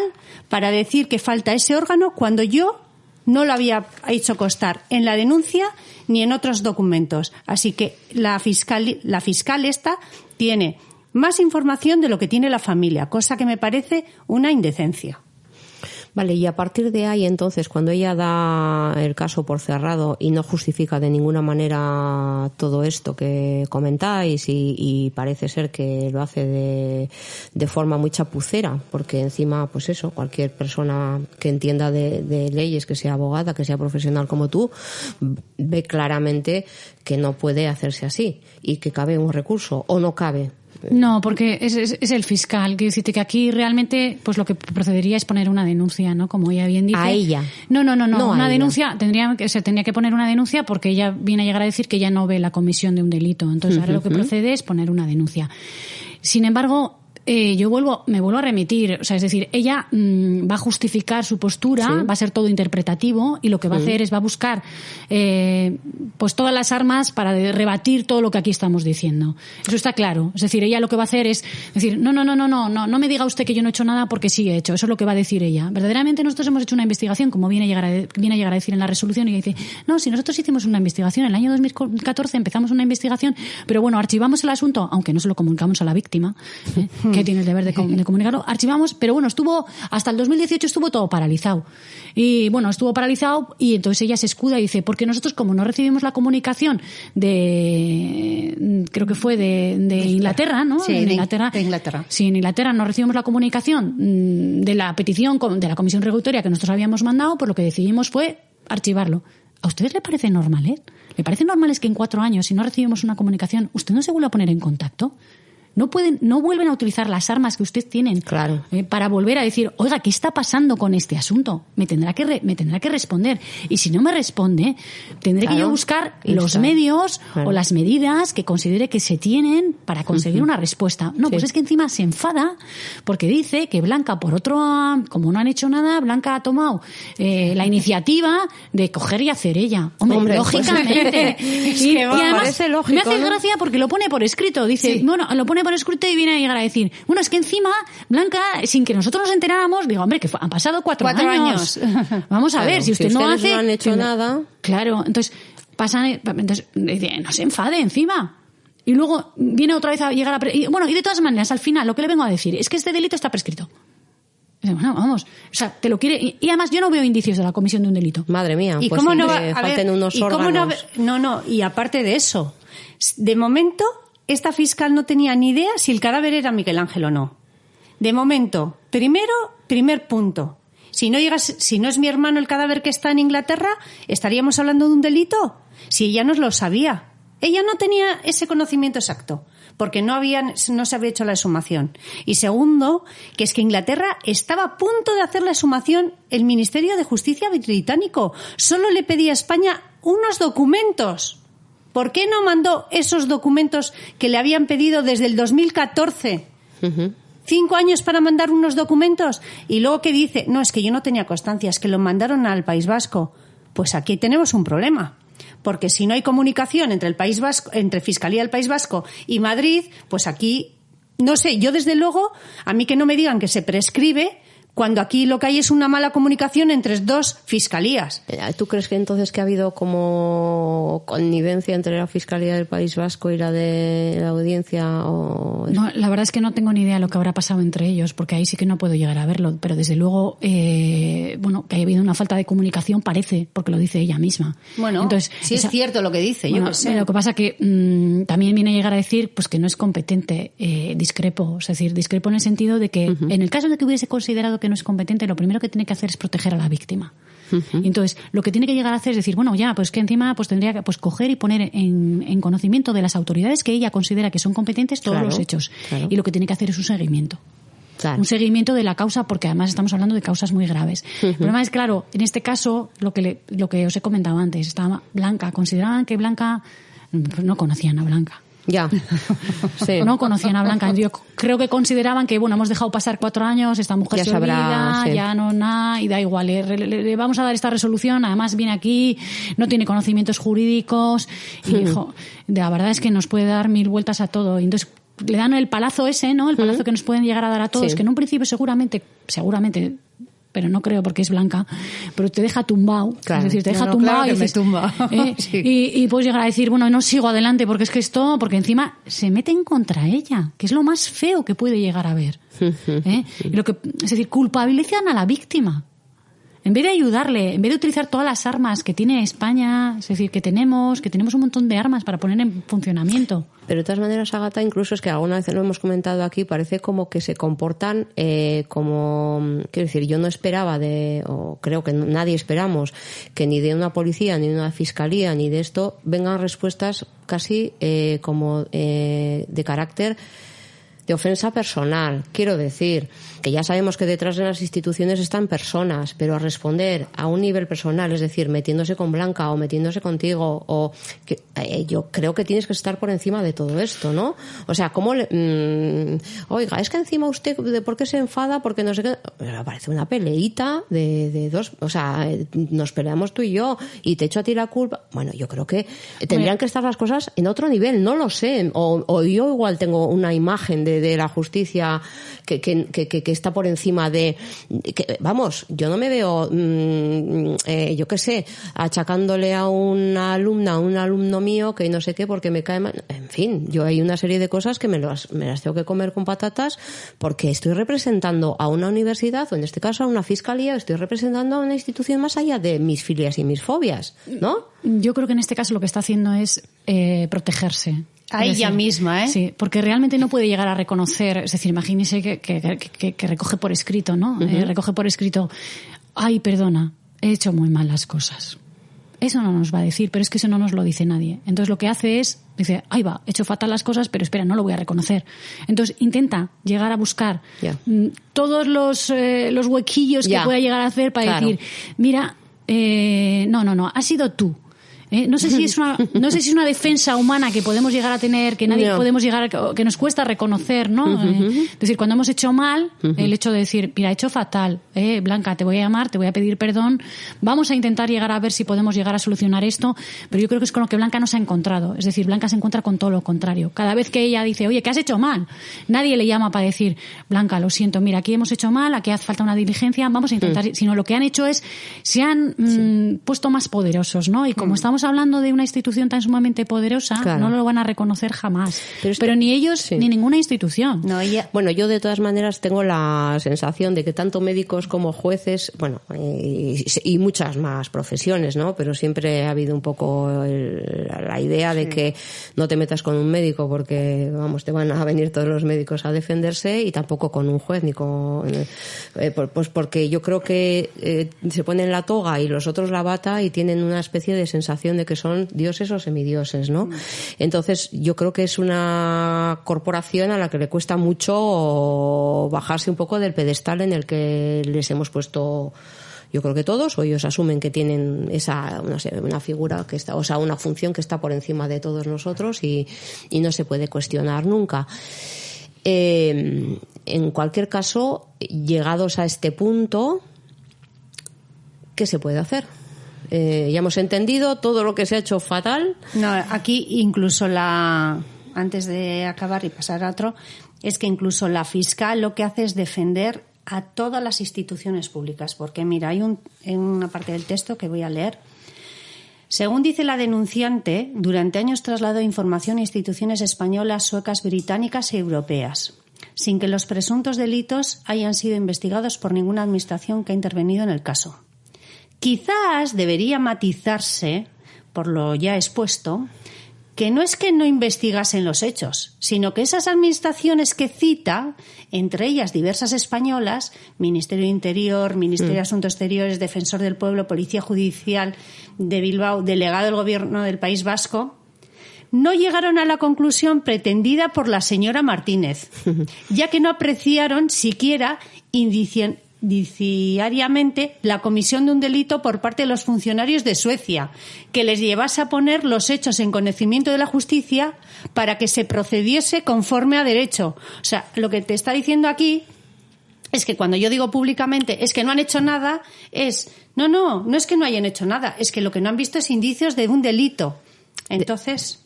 para decir que falta ese órgano cuando yo no lo había hecho constar en la denuncia ni en otros documentos? Así que la fiscal esta tiene más información de lo que tiene la familia, cosa que me parece una indecencia. Vale, y a partir de ahí, entonces, cuando ella da el caso por cerrado y no justifica de ninguna manera todo esto que comentáis y parece ser que lo hace de forma muy chapucera, porque encima, pues eso, cualquier persona que entienda de leyes, que sea abogada, que sea profesional como tú, ve claramente que no puede hacerse así y que cabe un recurso o no cabe. No, porque es el fiscal. Quiero decirte que aquí realmente pues lo que procedería es poner una denuncia, ¿no? Como ella bien dice. ¿A ella? No. Una denuncia, se tendría que poner una denuncia porque ella viene a llegar a decir que ella no ve la comisión de un delito. Entonces ahora lo que procede es poner una denuncia. Sin embargo, yo me vuelvo a remitir, o sea, es decir, ella va a justificar su postura, sí, va a ser todo interpretativo y lo que va a hacer es va a buscar pues todas las armas para rebatir todo lo que aquí estamos diciendo. Eso está claro. Es decir, ella lo que va a hacer es decir, no me diga usted que yo no he hecho nada porque sí he hecho. Eso es lo que va a decir ella. Verdaderamente nosotros hemos hecho una investigación, como viene a llegar a decir en la resolución, y dice, no, si nosotros hicimos una investigación en el año 2014, empezamos una investigación, pero bueno, archivamos el asunto, aunque no se lo comunicamos a la víctima, que tiene el deber de comunicarlo, archivamos, pero bueno, hasta el 2018 estuvo todo paralizado. Y bueno, estuvo paralizado y entonces ella se escuda y dice, porque nosotros como no recibimos la comunicación creo que fue de Inglaterra, ¿no? Sí, de Inglaterra. Sí, en Inglaterra no recibimos la comunicación de la petición de la comisión regulatoria que nosotros habíamos mandado, pues lo que decidimos fue archivarlo. ¿A ustedes le parece normal, ¿Le parece normal que en 4 años, si no recibimos una comunicación, usted no se vuelva a poner en contacto? No vuelven a utilizar las armas que ustedes tienen, claro, para volver a decir, oiga, ¿qué está pasando con este asunto? Me tendrá que responder. Y si no me responde, tendré que yo buscar los medios o las medidas que considere que se tienen para conseguir una respuesta. No, pues es que encima se enfada porque dice que Blanca, como no han hecho nada, Blanca ha tomado la iniciativa de coger y hacer ella. Hombre, lógicamente. Pues, y además parece lógico, me hace gracia porque lo pone por escrito. Dice, bueno, lo pone por escrito y viene a llegar a decir, bueno, es que encima Blanca, sin que nosotros nos enteráramos, digo, hombre, que han pasado 4 años. Vamos a ver, si usted no hace, no han hecho nada. Claro, entonces no se enfade encima. Y luego viene otra vez a llegar y de todas maneras, al final, lo que le vengo a decir es que este delito está prescrito. Bueno, vamos, o sea, te lo quiere, y además yo no veo indicios de la comisión de un delito. Madre mía, ¿y pues cómo sí, no que falten unos órganos. Y aparte de eso, de momento esta fiscal no tenía ni idea si el cadáver era Miguel Ángel o no. De momento, primer punto. Si no es mi hermano el cadáver que está en Inglaterra, ¿estaríamos hablando de un delito? Si ella no lo sabía. Ella no tenía ese conocimiento exacto, porque no se había hecho la exhumación. Y segundo, que es que Inglaterra estaba a punto de hacer la exhumación el Ministerio de Justicia británico. Solo le pedía a España unos documentos. ¿Por qué no mandó esos documentos que le habían pedido desde el 2014? 5 años para mandar unos documentos. Y luego que dice, no, es que yo no tenía constancia, es que lo mandaron al País Vasco. Pues aquí tenemos un problema. Porque si no hay comunicación entre el País Vasco, entre Fiscalía del País Vasco y Madrid, pues aquí, no sé, yo desde luego, a mí que no me digan que se prescribe, cuando aquí lo que hay es una mala comunicación entre 2 fiscalías. ¿Tú crees que entonces que ha habido como connivencia entre la Fiscalía del País Vasco y la de la Audiencia? No, la verdad es que no tengo ni idea de lo que habrá pasado entre ellos, porque ahí sí que no puedo llegar a verlo, pero desde luego, que haya habido una falta de comunicación parece, porque lo dice ella misma. Bueno, entonces, sí es cierto lo que dice, yo que sé. Lo que pasa que también viene a llegar a decir pues que no es competente, discrepo, es decir, discrepo en el sentido de que en el caso de que hubiese considerado que no es competente, lo primero que tiene que hacer es proteger a la víctima. Y entonces, lo que tiene que llegar a hacer es decir, bueno, ya, pues que encima pues tendría que coger y poner en conocimiento de las autoridades que ella considera que son competentes todos los hechos. Claro. Y lo que tiene que hacer es un seguimiento. Claro. Un seguimiento de la causa, porque además estamos hablando de causas muy graves. El problema es, claro, en este caso, lo que os he comentado antes, estaba Blanca, consideraban que Blanca, pues no conocían a Blanca. Ya. Sí. No conocían a Blanca. Yo creo que consideraban que, hemos dejado pasar 4 años, esta mujer ya se olvida, ya no nada, y da igual, le vamos a dar esta resolución, además viene aquí, no tiene conocimientos jurídicos, y dijo, la verdad es que nos puede dar 1000 vueltas a todo. Y entonces le dan el palazo ese, ¿no? El palazo que nos pueden llegar a dar a todos, que en un principio seguramente, pero no creo porque es Blanca, pero te deja tumbado, claro, es decir, te deja tumbado, claro, y dices, me tumba. Sí. y puedes llegar a decir, bueno, no sigo adelante porque es que esto, porque encima se meten contra ella, que es lo más feo que puede llegar a ver. Y es decir, culpabilizan a la víctima. En vez de ayudarle, en vez de utilizar todas las armas que tiene España, es decir, que tenemos un montón de armas para poner en funcionamiento. Pero de todas maneras, Ágata, incluso es que alguna vez lo hemos comentado aquí, parece como que se comportan quiero decir, yo no esperaba o creo que nadie esperamos, que ni de una policía, ni de una fiscalía, ni de esto, vengan respuestas casi como de carácter de ofensa personal. Quiero decir que ya sabemos que detrás de las instituciones están personas, pero a responder a un nivel personal, es decir, metiéndose con Blanca o metiéndose contigo, o que, yo creo que tienes que estar por encima de todo esto, ¿no? O sea, ¿cómo oiga, es que encima usted, ¿de por qué se enfada? Porque no sé qué. Me parece una peleita de dos, o sea, nos peleamos tú y yo y te echo a ti la culpa. Bueno, yo creo que tendrían que estar las cosas en otro nivel, no lo sé, o yo igual tengo una imagen de la justicia que está por encima de vamos, yo no me veo yo qué sé, achacándole a una alumna, a un alumno mío que no sé qué porque me cae mal. En fin, yo hay una serie de cosas que me las tengo que comer con patatas porque estoy representando a una universidad o en este caso a una fiscalía, estoy representando a una institución más allá de mis filias y mis fobias, ¿no? Yo creo que en este caso lo que está haciendo es protegerse. A ella misma, ¿eh? Sí, porque realmente no puede llegar a reconocer, es decir, imagínese que recoge por escrito, ¿no? Uh-huh. Recoge por escrito, ay, perdona, he hecho muy mal las cosas. Eso no nos va a decir, pero es que eso no nos lo dice nadie. Entonces lo que hace es, dice, ahí va, he hecho fatal las cosas, pero espera, no lo voy a reconocer. Entonces intenta llegar a buscar todos los huequillos que pueda llegar a hacer para decir, mira, no, has sido tú. No sé si es una defensa humana que podemos llegar a tener, que nadie podemos llegar a, que nos cuesta reconocer, ¿no? Uh-huh. Es decir, cuando hemos hecho mal, el hecho de decir, mira, he hecho fatal, Blanca, te voy a llamar, te voy a pedir perdón, vamos a intentar llegar a ver si podemos llegar a solucionar esto, pero yo creo que es con lo que Blanca no se ha encontrado. Es decir, Blanca se encuentra con todo lo contrario. Cada vez que ella dice, oye, ¿qué has hecho mal? Nadie le llama para decir, Blanca, lo siento, mira, aquí hemos hecho mal, aquí hace falta una diligencia, vamos a intentar, sino lo que han hecho es, se han puesto más poderosos, ¿no? Y como estamos hablando de una institución tan sumamente poderosa, no lo van a reconocer jamás. Pero ni ellos, ni ninguna institución. No, bueno, yo de todas maneras tengo la sensación de que tanto médicos como jueces, bueno, y muchas más profesiones, ¿no? Pero siempre ha habido un poco la idea de que no te metas con un médico porque, vamos, te van a venir todos los médicos a defenderse, y tampoco con un juez ni con... pues porque yo creo que se ponen la toga y los otros la bata y tienen una especie de sensación de que son dioses o semidioses, ¿no? Entonces yo creo que es una corporación a la que le cuesta mucho bajarse un poco del pedestal en el que les hemos puesto, yo creo que todos, o ellos asumen que tienen esa, no sé, una figura que está, o sea, una función que está por encima de todos nosotros y no se puede cuestionar nunca. En cualquier caso, llegados a este punto, ¿qué se puede hacer? Ya hemos entendido todo lo que se ha hecho fatal. No, aquí incluso antes de acabar y pasar a otro, es que incluso la fiscal lo que hace es defender a todas las instituciones públicas, porque mira, hay en una parte del texto que voy a leer. Según dice la denunciante, durante años trasladó información a instituciones españolas, suecas, británicas y europeas, sin que los presuntos delitos hayan sido investigados por ninguna administración que ha intervenido en el caso. Quizás debería matizarse, por lo ya expuesto, que no es que no investigasen los hechos, sino que esas administraciones que cita, entre ellas diversas españolas, Ministerio de Interior, Ministerio de Asuntos Exteriores, Defensor del Pueblo, Policía Judicial de Bilbao, Delegado del Gobierno del País Vasco, no llegaron a la conclusión pretendida por la señora Martínez, ya que no apreciaron siquiera indiciariamente la comisión de un delito por parte de los funcionarios de Suecia, que les llevase a poner los hechos en conocimiento de la justicia para que se procediese conforme a derecho. O sea, lo que te está diciendo aquí es que cuando yo digo públicamente es que no han hecho nada, no es que no hayan hecho nada, es que lo que no han visto es indicios de un delito. Entonces...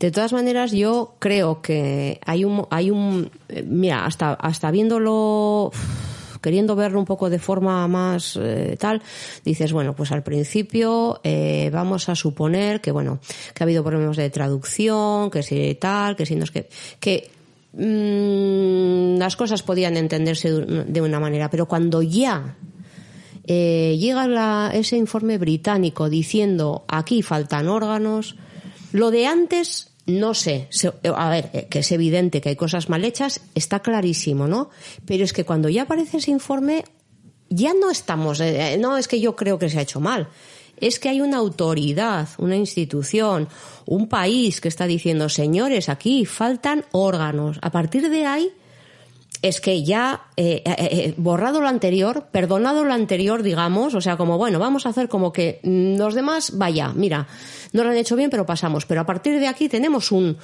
De todas maneras, yo creo que hay un mira, hasta viéndolo, queriendo verlo un poco de forma más tal, dices, bueno, pues al principio vamos a suponer que, bueno, que ha habido problemas de traducción, que si tal, que si no es que las cosas podían entenderse de una manera, pero cuando ya llega ese informe británico diciendo aquí faltan órganos, lo de antes no sé, a ver, que es evidente que hay cosas mal hechas, está clarísimo, ¿no? Pero es que cuando ya aparece ese informe, ya no estamos, no es que yo creo que se ha hecho mal, es que hay una autoridad, una institución, un país que está diciendo, señores, aquí faltan órganos. A partir de ahí es que ya borrado lo anterior, perdonado lo anterior, digamos, o sea, como bueno, vamos a hacer como que los demás, vaya, mira, no lo han hecho bien, pero pasamos. Pero a partir de aquí tenemos un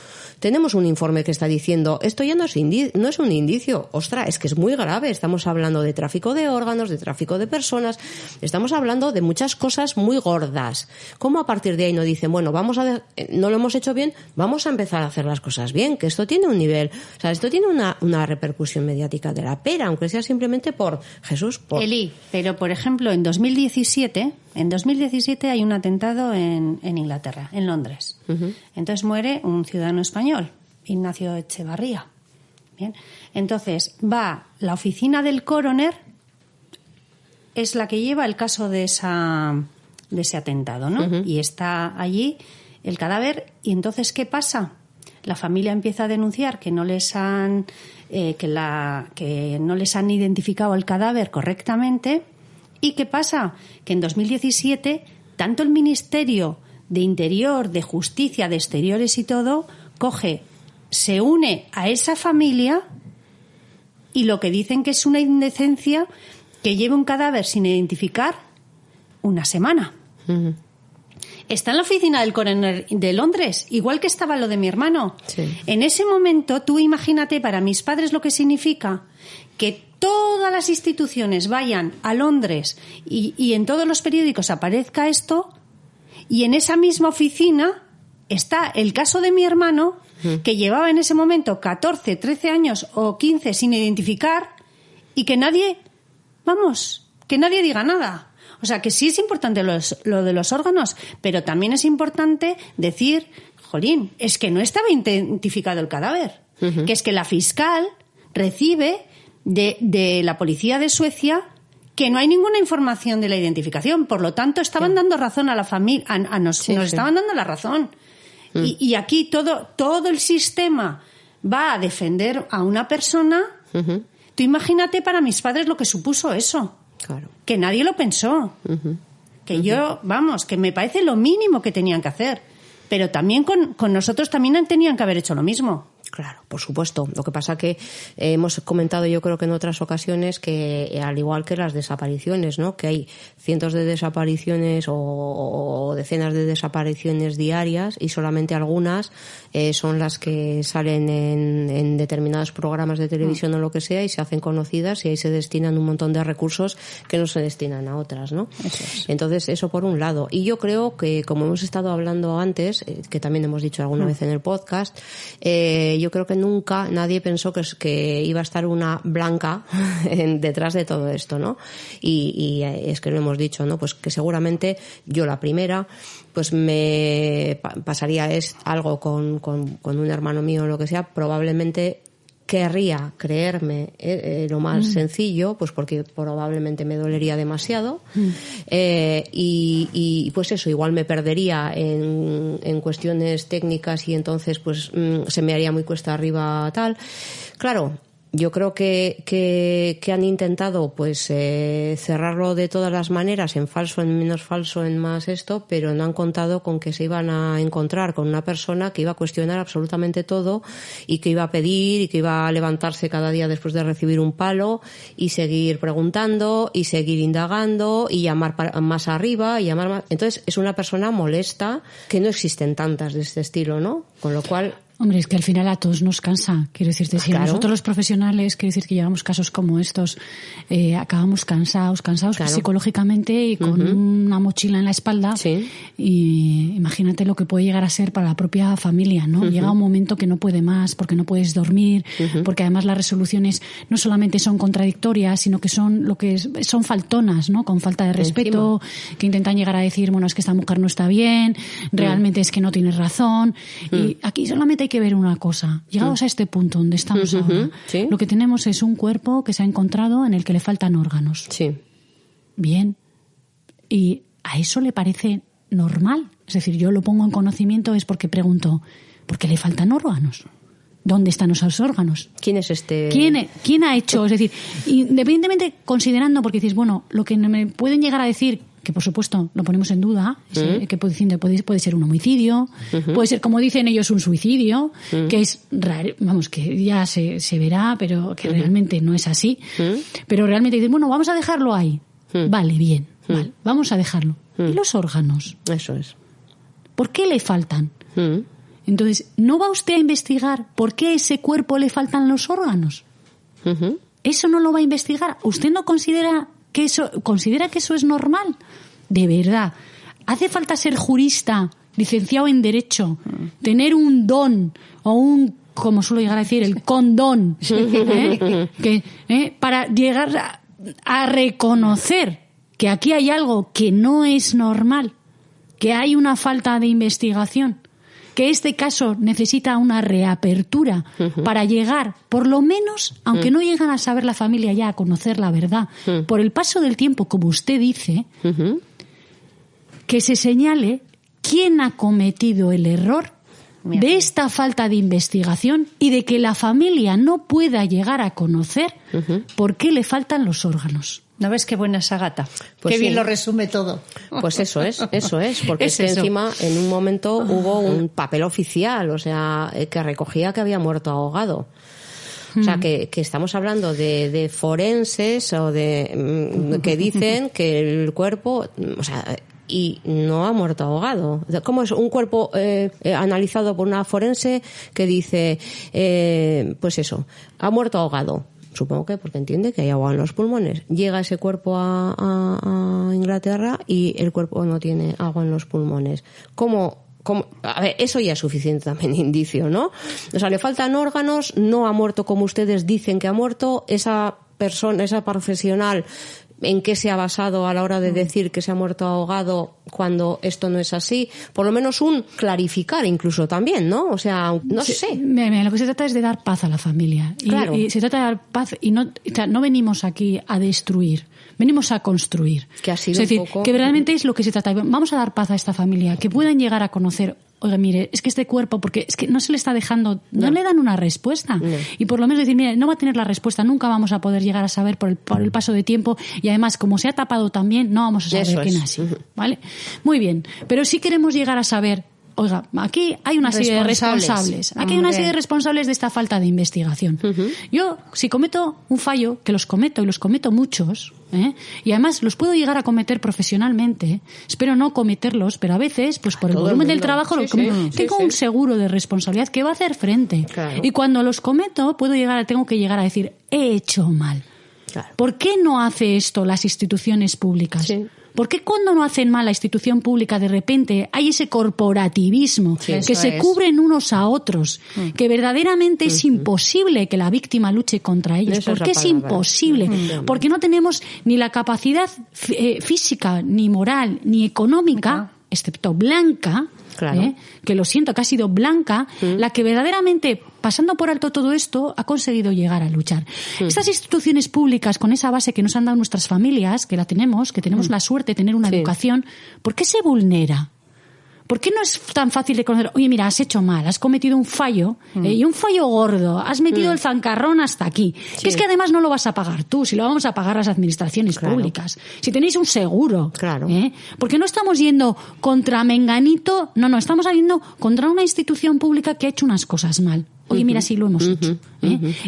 informe que está diciendo, esto ya no es un indicio, ostras, es que es muy grave, estamos hablando de tráfico de órganos, de tráfico de personas, estamos hablando de muchas cosas muy gordas. ¿Cómo a partir de ahí no dicen, bueno, no lo hemos hecho bien, vamos a empezar a hacer las cosas bien, que esto tiene un nivel, o sea, esto tiene una repercusión mediática de la pera, aunque sea simplemente por Jesús. Eli, pero por ejemplo, en 2017 hay un atentado en Inglaterra, en Londres. Uh-huh. Entonces muere un ciudadano español, Ignacio Echevarría. Bien. Entonces va la oficina del coroner, es la que lleva el caso de ese atentado, ¿no? Uh-huh. Y está allí el cadáver. Y entonces, ¿qué pasa? La familia empieza a denunciar que no les han identificado el cadáver correctamente. ¿Y qué pasa? Que en 2017 tanto el Ministerio de Interior, de Justicia, de Exteriores y todo se une a esa familia, y lo que dicen que es una indecencia que lleve un cadáver sin identificar una semana. Uh-huh. Está en la oficina del coroner de Londres, igual que estaba lo de mi hermano. Sí. En ese momento, tú imagínate para mis padres lo que significa que todas las instituciones vayan a Londres y en todos los periódicos aparezca esto, y en esa misma oficina está el caso de mi hermano, que llevaba en ese momento 14, 13 años o 15 sin identificar, y que nadie diga nada. O sea, que sí es importante lo de los órganos, pero también es importante decir, jolín, es que no estaba identificado el cadáver. Uh-huh. Que es que la fiscal recibe de la policía de Suecia que no hay ninguna información de la identificación. Por lo tanto, estaban dando razón a la familia, nos estaban dando la razón. Y aquí todo el sistema va a defender a una persona. Uh-huh. Tú imagínate para mis padres lo que supuso eso. Claro. Que nadie lo pensó. Uh-huh. Que que me parece lo mínimo que tenían que hacer. Pero también con nosotros también tenían que haber hecho lo mismo. Claro, por supuesto. Lo que pasa que hemos comentado, yo creo que en otras ocasiones, que al igual que las desapariciones, ¿no? Que hay cientos de desapariciones o decenas de desapariciones diarias, y solamente algunas son las que salen en determinados programas de televisión o lo que sea, y se hacen conocidas, y ahí se destinan un montón de recursos que no se destinan a otras, ¿no? Eso es. Entonces, eso por un lado. Y yo creo que, como hemos estado hablando antes, que también hemos dicho alguna vez en el podcast, yo creo que nunca nadie pensó que iba a estar una blanca detrás de todo esto, ¿no? Y es que lo hemos dicho, ¿no? Pues que seguramente yo la primera, pues me pasaría algo con un hermano mío o lo que sea, probablemente querría creerme lo más sencillo, pues porque probablemente me dolería demasiado, y pues eso, igual me perdería en cuestiones técnicas, y entonces pues se me haría muy cuesta arriba tal. Claro, yo creo que han intentado pues cerrarlo de todas las maneras, en falso, en menos falso, en más esto, pero no han contado con que se iban a encontrar con una persona que iba a cuestionar absolutamente todo, y que iba a pedir, y que iba a levantarse cada día después de recibir un palo y seguir preguntando y seguir indagando y llamar más arriba y llamar más. Entonces es una persona molesta, que no existen tantas de este estilo, ¿no? Con lo cual... Hombre, es que al final a todos nos cansa. Quiero decirte, si claro. A nosotros los profesionales, quiero decir que llevamos casos como estos, acabamos cansados claro. Psicológicamente y con una mochila en la espalda. Sí. Y imagínate lo que puede llegar a ser para la propia familia, ¿no? Llega un momento que no puede más, porque no puedes dormir, porque además las resoluciones no solamente son contradictorias, sino que son son faltonas, ¿no? Con falta de respeto, que intentan llegar a decir, bueno, es que esta mujer no está bien, realmente es que no tienes razón. Y aquí solamente hay que ver una cosa. Llegados a este punto donde estamos ahora, ¿sí? Lo que tenemos es un cuerpo que se ha encontrado en el que le faltan órganos. Sí. Bien. ¿Y a eso le parece normal? Es decir, yo lo pongo en conocimiento es porque pregunto, ¿por qué le faltan órganos? ¿Dónde están esos órganos? ¿Quién es este? ¿Quién ha hecho? Es decir, independientemente, considerando, porque dices, bueno, lo que me pueden llegar a decir, que por supuesto lo ponemos en duda, que puede ser un homicidio, puede ser, como dicen ellos, un suicidio, que es raro, vamos, que ya se verá, pero que realmente no es así. Pero realmente dicen, bueno, vamos a dejarlo ahí. Vale, bien, vale, vamos a dejarlo. ¿Y los órganos? Eso es. ¿Por qué le faltan? Entonces, ¿no va usted a investigar por qué a ese cuerpo le faltan los órganos? ¿Eso no lo va a investigar? ¿Usted no considera que eso es normal? De verdad. ¿Hace falta ser jurista, licenciado en Derecho, tener un don o un, como suelo llegar a decir, el condón, para llegar a reconocer que aquí hay algo que no es normal, que hay una falta de investigación, que este caso necesita una reapertura para llegar, por lo menos, aunque no llegan a saber la familia ya, a conocer la verdad, por el paso del tiempo, como usted dice, que se señale quién ha cometido el error de esta falta de investigación y de que la familia no pueda llegar a conocer por qué le faltan los órganos. ¿No ves qué buena es Ágata? Pues qué bien sí. lo resume todo. Pues eso es, porque Es es que eso. encima en un momento hubo un papel oficial, o sea, que recogía que había muerto ahogado. O sea, que estamos hablando de forenses o de que dicen que el cuerpo, o sea, y no ha muerto ahogado. ¿Cómo es un cuerpo analizado por una forense que dice, pues eso, ha muerto ahogado? Supongo que porque entiende que hay agua en los pulmones. Llega ese cuerpo a Inglaterra y el cuerpo no tiene agua en los pulmones. ¿Cómo? A ver, eso ya es suficiente también indicio, ¿no? O sea, le faltan órganos, no ha muerto como ustedes dicen que ha muerto. Esa persona, esa profesional, ¿en qué se ha basado a la hora de decir que se ha muerto ahogado cuando esto no es así? Por lo menos un clarificar incluso también, ¿no? O sea, no sé. Mira, lo que se trata es de dar paz a la familia. Claro. Y se trata de dar paz y no, o sea, no venimos aquí a destruir, venimos a construir. Que ha sido es decir, un poco... que realmente es lo que se trata. Vamos a dar paz a esta familia, que puedan llegar a conocer, oiga, mire, es que este cuerpo, porque es que no se le está dejando, no le dan una respuesta. No. Y por lo menos decir, mire, no va a tener la respuesta, nunca vamos a poder llegar a saber por el paso de tiempo, y además, como se ha tapado también, no vamos a saber Eso quién es. ha sido. ¿Vale? Muy bien. Pero sí queremos llegar a saber, oiga, aquí hay una serie de responsables. Aquí hay una serie de responsables de esta falta de investigación. Yo, si cometo un fallo, que los cometo, y los cometo muchos, y además los puedo llegar a cometer profesionalmente, espero no cometerlos, pero a veces, pues por el volumen del trabajo, tengo un seguro de responsabilidad que va a hacer frente. Claro. Y cuando los cometo, tengo que llegar a decir, he hecho mal. Claro. ¿Por qué no hace esto las instituciones públicas? Sí. ¿Por qué cuando no hacen mal la institución pública de repente hay ese corporativismo que se cubren unos a otros, que verdaderamente es imposible que la víctima luche contra ellos? Esa es ¿Por qué la es palabra. imposible? Porque no tenemos ni la capacidad física, ni moral, ni económica, excepto Blanca, Claro. que lo siento, que ha sido Blanca, la que verdaderamente, pasando por alto todo esto, ha conseguido llegar a luchar. Estas instituciones públicas, con esa base que nos han dado nuestras familias, que tenemos la suerte de tener una educación, ¿por qué se vulnera? ¿Por qué no es tan fácil de conocer? Oye, mira, has hecho mal, has cometido un fallo, y un fallo gordo, has metido el zancarrón hasta aquí. Que es que además no lo vas a pagar tú, si lo vamos a pagar las administraciones públicas. Si tenéis un seguro. Claro. Porque no estamos yendo contra Menganito, no, estamos yendo contra una institución pública que ha hecho unas cosas mal. Oye, mira, sí lo hemos hecho.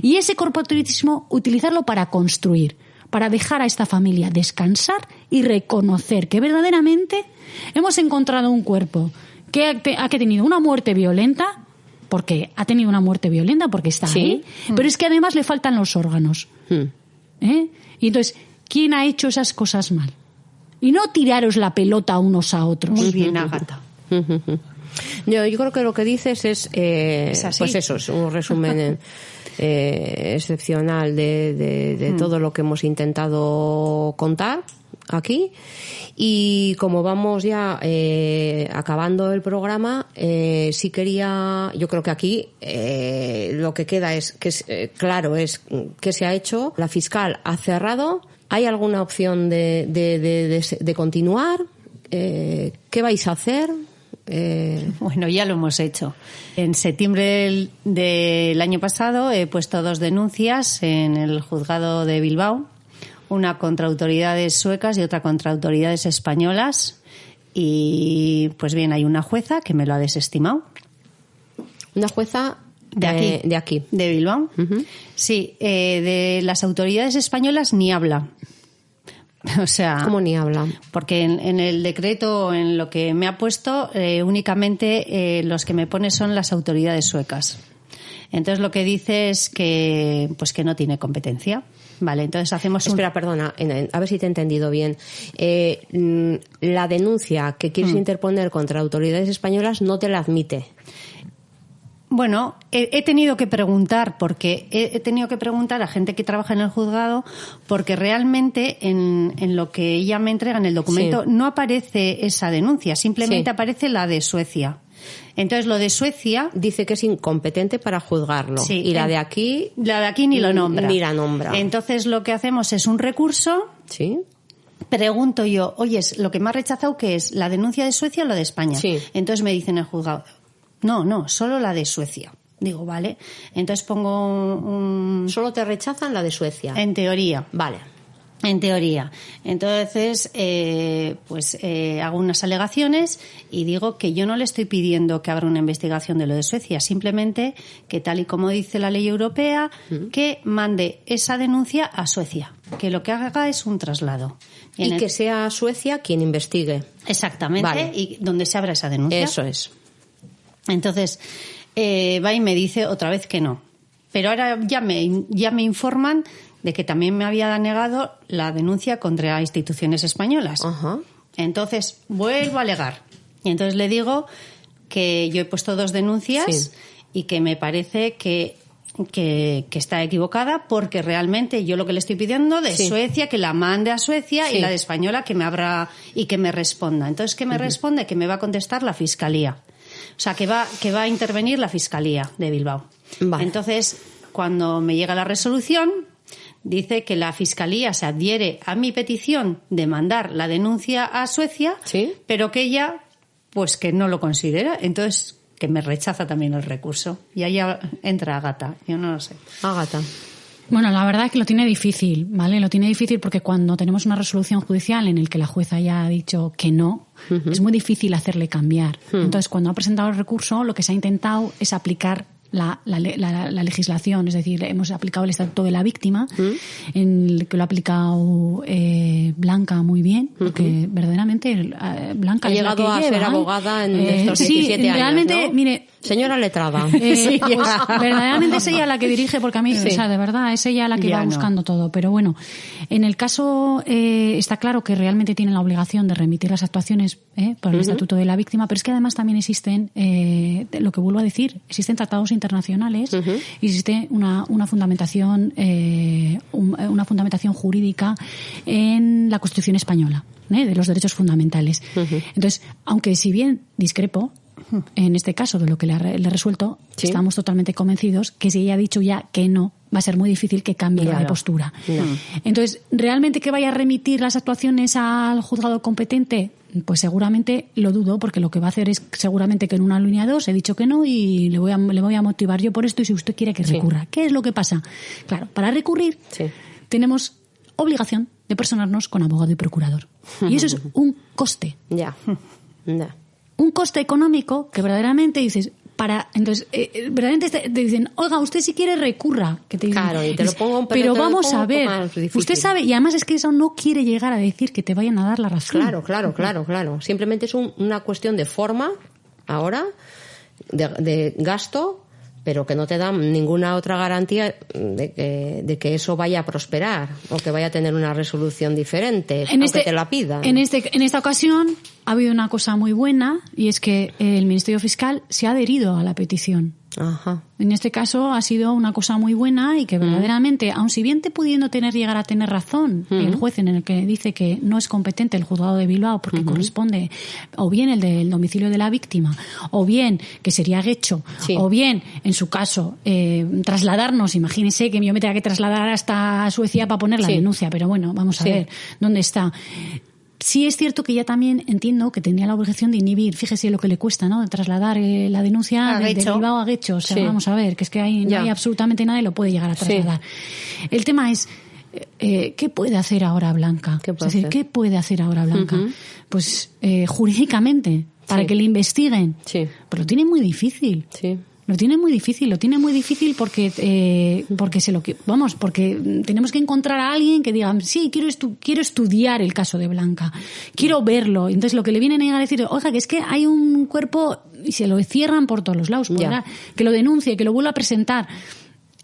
Y ese corporativismo, utilizarlo para construir, para dejar a esta familia descansar y reconocer que verdaderamente hemos encontrado un cuerpo que ha tenido una muerte violenta, porque ha tenido una muerte violenta, porque está ahí, pero es que además le faltan los órganos. Y entonces, ¿quién ha hecho esas cosas mal? Y no tiraros la pelota unos a otros. Muy bien, Ágata. Yo creo que lo que dices es así. pues eso, es un resumen excepcional de todo lo que hemos intentado contar aquí. Y como vamos ya acabando el programa, sí quería, yo creo que aquí lo que queda es que claro es que se ha hecho, la fiscal ha cerrado. ¿Hay alguna opción de continuar? ¿Qué vais a hacer? Bueno, ya lo hemos hecho. En septiembre del año pasado he puesto 2 denuncias en el juzgado de Bilbao. una contra autoridades suecas y otra contra autoridades españolas. Y pues bien, hay una jueza que me lo ha desestimado. Una jueza de aquí. De Bilbao. Uh-huh. Sí, de las autoridades españolas ni habla. O sea, ¿cómo ni habla? Porque en el decreto, en lo que me ha puesto, únicamente los que me pone son las autoridades suecas. Entonces lo que dice es que pues que no tiene competencia. Vale, entonces hacemos Espera, perdona, a ver si te he entendido bien. La denuncia que quieres interponer contra autoridades españolas no te la admite. Bueno, he tenido que preguntar, porque he tenido que preguntar a gente que trabaja en el juzgado, porque realmente en lo que ella me entrega en el documento no aparece esa denuncia, simplemente aparece la de Suecia. Entonces, lo de Suecia dice que es incompetente para juzgarlo. Sí, y la de aquí ni lo nombra. Ni la nombra. Entonces, lo que hacemos es un recurso. Sí. Pregunto yo, oye, lo que me ha rechazado, ¿qué es? ¿La denuncia de Suecia o la de España? Sí. Entonces me dicen en el juzgado, no, solo la de Suecia. Digo, vale. Entonces pongo Solo te rechazan la de Suecia. En teoría. Vale. En teoría. Entonces, hago unas alegaciones y digo que yo no le estoy pidiendo que abra una investigación de lo de Suecia, simplemente que, tal y como dice la ley europea, que mande esa denuncia a Suecia, que lo que haga es un traslado. Y que sea Suecia quien investigue. Exactamente, vale. Y donde se abra esa denuncia. Eso es. Entonces, va y me dice otra vez que no. Pero ahora ya me informan de que también me había denegado la denuncia contra instituciones españolas. Uh-huh. Entonces, vuelvo a alegar. Y entonces le digo que yo he puesto 2 denuncias y que me parece que está equivocada, porque realmente yo lo que le estoy pidiendo de Suecia, que la mande a Suecia, y la de española que me abra y que me responda. Entonces, ¿qué me responde? Que me va a contestar la Fiscalía. O sea, que va a intervenir la Fiscalía de Bilbao. Vale. Entonces, cuando me llega la resolución, dice que la Fiscalía se adhiere a mi petición de mandar la denuncia a Suecia, pero que ella, pues que no lo considera. Entonces, que me rechaza también el recurso. Y ahí entra Ágata. Yo no lo sé. Ágata. Bueno, la verdad es que lo tiene difícil, ¿vale? Lo tiene difícil porque cuando tenemos una resolución judicial en el que la jueza ya ha dicho que no, es muy difícil hacerle cambiar. Entonces, cuando ha presentado el recurso, lo que se ha intentado es aplicar la legislación, es decir, hemos aplicado el Estatuto de la Víctima, en el que lo ha aplicado Blanca muy bien, porque verdaderamente Blanca ha llegado a ser abogada en estos 17 años, realmente, ¿no? Mire, señora letrada. Pues, verdaderamente es ella la que dirige, porque a mí, o sea, de verdad, es ella la que va buscando todo. Pero bueno, en el caso está claro que realmente tienen la obligación de remitir las actuaciones por el Estatuto de la Víctima, pero es que además también existen, lo que vuelvo a decir, existen tratados internacionales, y existe una fundamentación jurídica en la Constitución española, de los derechos fundamentales. Entonces, aunque si bien discrepo en este caso de lo que le he resuelto, estamos totalmente convencidos que si ella ha dicho ya que no, va a ser muy difícil que cambie de postura. Entonces, ¿realmente que vaya a remitir las actuaciones al juzgado competente? Pues seguramente lo dudo, porque lo que va a hacer es seguramente que en una línea 2 he dicho que no y le voy a motivar yo por esto, y si usted quiere que recurra. ¿Qué es lo que pasa? Claro, para recurrir tenemos obligación de personarnos con abogado y procurador. Y eso es un coste. Un coste económico que verdaderamente dices... Entonces, verdaderamente te dicen, oiga, usted si quiere recurra. Que te dicen, claro, y te lo pongo, pero vamos a ver, usted sabe, y además es que eso no quiere llegar a decir que te vayan a dar la razón. Claro. Simplemente es una cuestión de forma, ahora, de gasto, pero que no te dan ninguna otra garantía de que eso vaya a prosperar o que vaya a tener una resolución diferente, aunque te la pidan. En esta ocasión ha habido una cosa muy buena, y es que el Ministerio Fiscal se ha adherido a la petición. Ajá. En este caso ha sido una cosa muy buena, y que verdaderamente, aun si bien pudiendo llegar a tener razón el juez en el que dice que no es competente el juzgado de Bilbao porque corresponde o bien el del domicilio de la víctima, o bien que sería Guecho, o bien, en su caso, trasladarnos, imagínese que yo me tenga que trasladar hasta Suecia para poner la denuncia, pero bueno, vamos a ver dónde está. Sí es cierto que ya también entiendo que tendría la obligación de inhibir, fíjese lo que le cuesta, ¿no?, de trasladar la denuncia de Bilbao a Guecho. O sea, vamos a ver, que es que no hay absolutamente nadie lo puede llegar a trasladar. El tema es, ¿qué puede hacer ahora Blanca? ¿Qué puede es decir, hacer? ¿qué puede hacer ahora Blanca? Pues jurídicamente, para que le investiguen. Sí. Pues lo tiene muy difícil. Sí. Lo tiene muy difícil porque porque tenemos que encontrar a alguien que diga, sí, quiero estudiar el caso de Blanca, quiero verlo. Entonces lo que le vienen a decir, oiga, que es que hay un cuerpo y se lo cierran por todos los lados, que lo denuncie, que lo vuelva a presentar.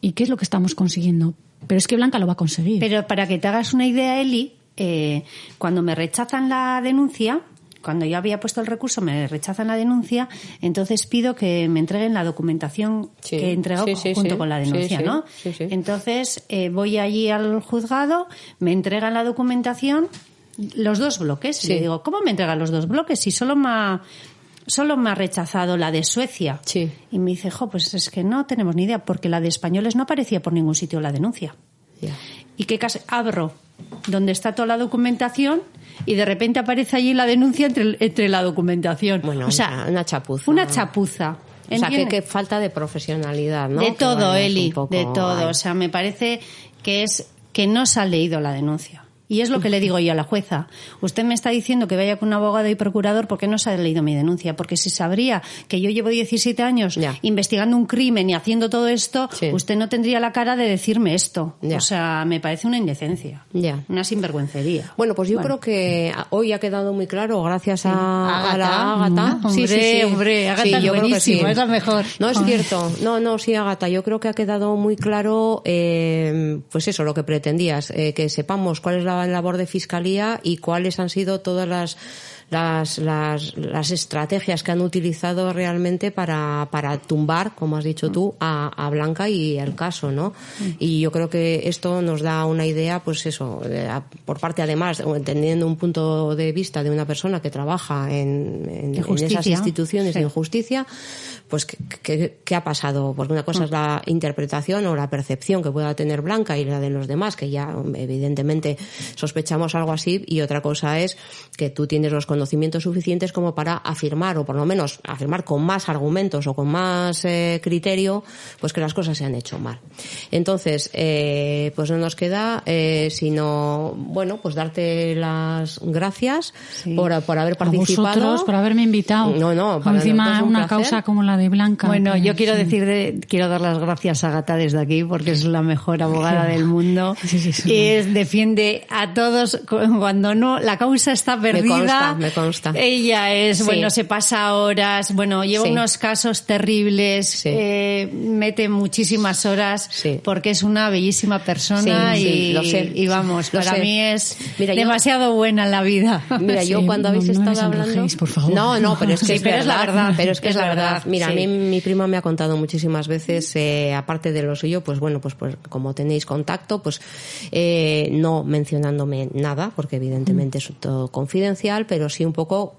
¿Y qué es lo que estamos consiguiendo? Pero es que Blanca lo va a conseguir. Pero para que te hagas una idea, Eli, cuando me rechazan la denuncia, cuando yo había puesto el recurso, me rechazan la denuncia, entonces pido que me entreguen la documentación que he entregado junto con la denuncia, ¿no? Sí. Entonces voy allí al juzgado, me entregan la documentación, los 2 bloques. Y le digo, ¿cómo me entregan los 2 bloques? Si solo me ha rechazado la de Suecia. Sí. Y me dice, pues es que no tenemos ni idea, porque la de españoles no aparecía por ningún sitio la denuncia. Ya. ¿Y qué caso? Abro donde está toda la documentación y de repente aparece allí la denuncia entre la documentación. Bueno, o sea, una chapuza. Una chapuza. O sea, que falta de profesionalidad, ¿no? De todo, Eli, poco... de todo. O sea, me parece que no se ha leído la denuncia. Y es lo que le digo yo a la jueza. Usted me está diciendo que vaya con un abogado y procurador porque no se ha leído mi denuncia. Porque si sabría que yo llevo 17 años investigando un crimen y haciendo todo esto, usted no tendría la cara de decirme esto. O sea, me parece una indecencia. Una sinvergüencería. Bueno, pues yo creo que hoy ha quedado muy claro gracias a la Ágata. Hombre, Ágata es buenísima, es la mejor. No, es cierto. No, sí, Ágata. Yo creo que ha quedado muy claro, pues eso, lo que pretendías, que sepamos cuál es la labor de Fiscalía y cuáles han sido todas las estrategias que han utilizado realmente para tumbar, como has dicho tú, a Blanca y el caso, ¿no? Y yo creo que esto nos da una idea, pues eso, por parte además, teniendo un punto de vista de una persona que trabaja en esas instituciones de justicia, pues ¿qué ha pasado? Porque una cosa es la interpretación o la percepción que pueda tener Blanca y la de los demás, que ya evidentemente sospechamos algo así, y otra cosa es que tú tienes los conocimientos suficientes como para afirmar, o por lo menos afirmar con más argumentos o con más criterio, pues que las cosas se han hecho mal. Entonces, pues no nos queda sino, bueno, pues darte las gracias por haber participado. A vosotros, por haberme invitado. Para encima una causa como la de Blanca. Bueno, yo quiero quiero dar las gracias a Ágata desde aquí porque es la mejor abogada del mundo. Defiende a todos cuando no, la causa está perdida. Me consta. Ella se pasa horas, lleva unos casos terribles, mete muchísimas horas porque es una bellísima persona lo sé. Y vamos, para mí es demasiado buena en la vida. Mira, yo cuando habéis estado hablando... Por favor. No, pero es que pero es la verdad. Pero es que es la verdad. Mira, a mí mi prima me ha contado muchísimas veces, aparte de lo suyo, pues bueno, pues como tenéis contacto, pues no mencionándome nada, porque evidentemente es todo confidencial, pero sí un poco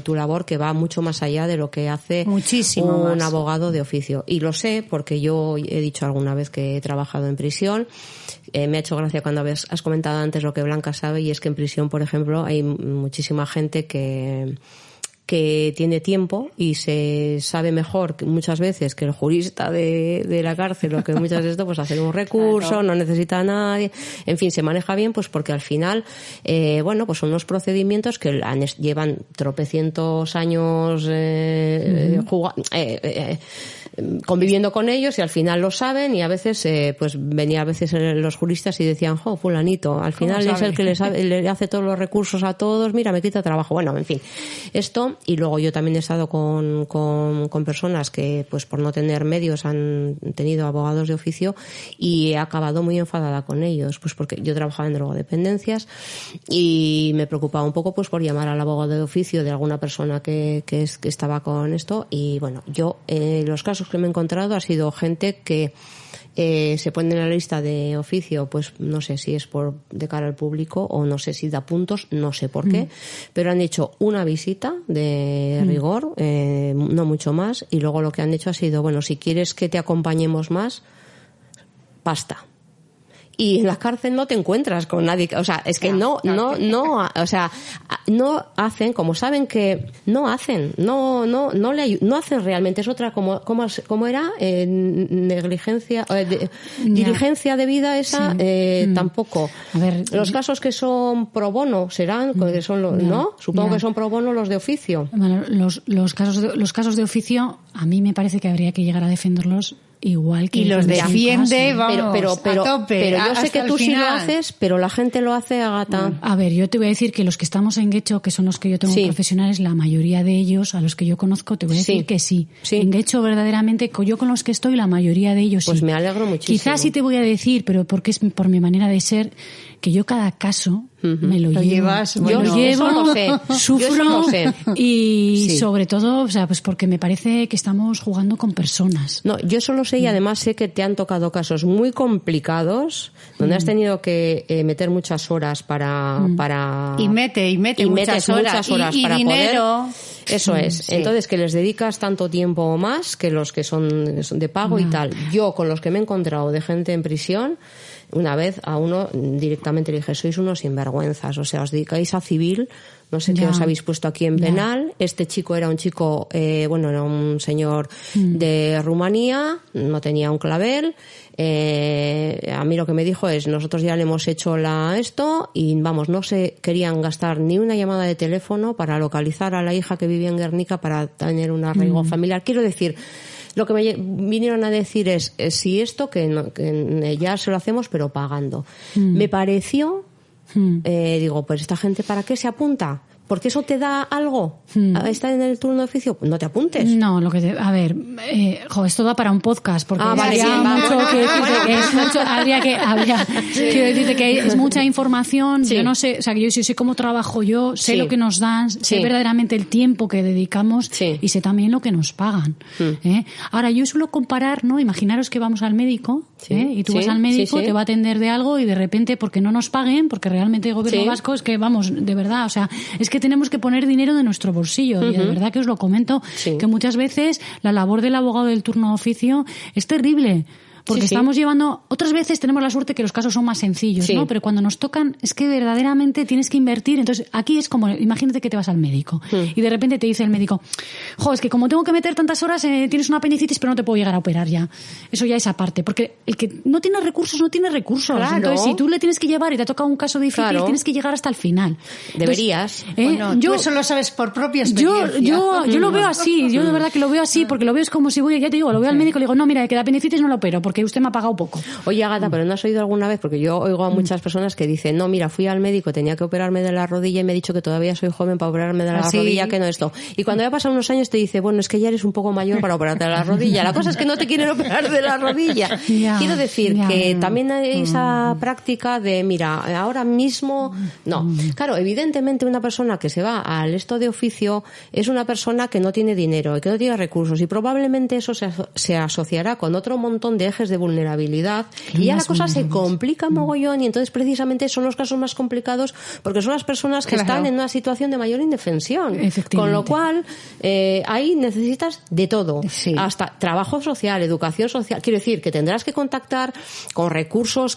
tu labor, que va mucho más allá de lo que hace un abogado de oficio. Y lo sé porque yo he dicho alguna vez que he trabajado en prisión. Me ha hecho gracia cuando has comentado antes lo que Blanca sabe, y es que en prisión, por ejemplo, hay muchísima gente que tiene tiempo y se sabe mejor que muchas veces que el jurista de la cárcel, o que muchas veces pues hacer un recurso, no necesita a nadie, en fin, se maneja bien, pues porque al final pues son unos procedimientos que llevan tropecientos años conviviendo con ellos, y al final lo saben, y a veces pues venía a veces los juristas y decían, fulanito, al final es el que le hace todos los recursos a todos, mira, me quita trabajo. Bueno, en fin, esto. Y luego yo también he estado con personas que, pues por no tener medios, han tenido abogados de oficio, y he acabado muy enfadada con ellos, pues porque yo trabajaba en drogodependencias y me preocupaba un poco pues por llamar al abogado de oficio de alguna persona que estaba con esto. Y bueno, yo los casos que me he encontrado ha sido gente que se pone en la lista de oficio, pues no sé si es de cara al público, o no sé si da puntos, no sé por qué, pero han hecho una visita de rigor, no mucho más, y luego lo que han hecho ha sido, bueno, si quieres que te acompañemos más, pasta. y en la cárcel no te encuentras con nadie, o sea, es que no hacen, como saben que no hacen realmente, es otra como era negligencia, diligencia de vida esa, tampoco. A ver, los casos que son pro bono serán, que son los, ¿no? Supongo que son pro bono los de oficio. Bueno, los casos de oficio, a mí me parece que habría que llegar a defenderlos igual que... Y los defiende, vamos, pero, a tope. Pero yo sé que tú sí lo final. haces, pero la gente lo hace, Ágata. A ver, yo te voy a decir que los que estamos en Getxo, que son los que yo tengo profesionales, la mayoría de ellos, a los que yo conozco, te voy a decir que sí. En Getxo, verdaderamente, yo con los que estoy, la mayoría de ellos pues sí. Me alegro muchísimo. Quizás sí te voy a decir, pero porque es por mi manera de ser, que yo cada caso me lo llevo. Llevas, bueno, yo llevo, eso lo sé. sufro, yo eso lo sé. Y sobre todo, o sea, pues porque me parece que estamos jugando con personas. No, yo solo sé, y además sé que te han tocado casos muy complicados donde has tenido que meter muchas horas para y metes muchas horas y para dinero. Poder. Eso es. Sí. Entonces, que les dedicas tanto tiempo o más que los que son de pago y tal. Yo, con los que me he encontrado de gente en prisión, una vez a uno directamente le dije, sois unos sinvergüenzas, o sea, os dedicáis a civil, no sé qué os habéis puesto aquí en penal. Este chico era un chico, era un señor de Rumanía, no tenía un clavel. A mí lo que me dijo es, nosotros ya le hemos hecho esto y vamos, no se querían gastar ni una llamada de teléfono para localizar a la hija que vivía en Guernica para tener un arraigo familiar. Quiero decir, lo que me vinieron a decir es si esto que ya se lo hacemos pero pagando. Me pareció, digo, pues esta gente ¿para qué se apunta? Porque eso te da algo. ¿Está en el turno de oficio? No te apuntes. No, esto da para un podcast, porque vale, quiero decirte que es mucha información. Yo no sé, o sea, que yo sé cómo trabajo yo, sé lo que nos dan, sé verdaderamente el tiempo que dedicamos y sé también lo que nos pagan. Ahora, yo suelo comparar, ¿no? Imaginaros que vamos al médico, y tú vas al médico, te va a atender de algo y de repente, porque no nos paguen, porque realmente el gobierno vasco es que, vamos, de verdad, o sea, es que tenemos que poner dinero de nuestro bolsillo y de verdad que os lo comento que muchas veces la labor del abogado del turno de oficio es terrible. Porque estamos llevando... Otras veces tenemos la suerte que los casos son más sencillos, ¿no? Pero cuando nos tocan es que verdaderamente tienes que invertir. Entonces, aquí es como... Imagínate que te vas al médico y de repente te dice el médico, es que como tengo que meter tantas horas, tienes una apendicitis, pero no te puedo llegar a operar ya. Eso ya es aparte. Porque el que no tiene recursos, no tiene recursos. Claro. Entonces, si tú le tienes que llevar y te ha tocado un caso difícil, tienes que llegar hasta el final. Deberías. Bueno, tú eso lo sabes por propia experiencia. Yo lo veo así. Yo de verdad que lo veo así, porque lo veo es como si voy, ya te digo, lo veo al médico y le digo, no, mira, que la apendicitis no lo opero, porque usted me ha pagado poco. Oye, Ágata, pero ¿no has oído alguna vez? Porque yo oigo a muchas personas que dicen, no, mira, fui al médico, tenía que operarme de la rodilla y me ha dicho que todavía soy joven para operarme de la rodilla, que no esto. Y cuando ya pasan unos años te dice, bueno, es que ya eres un poco mayor para operarte de la rodilla. La cosa es que no te quieren operar de la rodilla. Quiero decir que también hay esa práctica de, mira, ahora mismo, no. Claro, evidentemente una persona que se va al esto de oficio es una persona que no tiene dinero y que no tiene recursos y probablemente eso se asociará con otro montón de ejes de vulnerabilidad y ya la cosa se complica mogollón y entonces precisamente son los casos más complicados porque son las personas que están en una situación de mayor indefensión, con lo cual ahí necesitas de todo, hasta trabajo social, educación social. Quiero decir que tendrás que contactar con recursos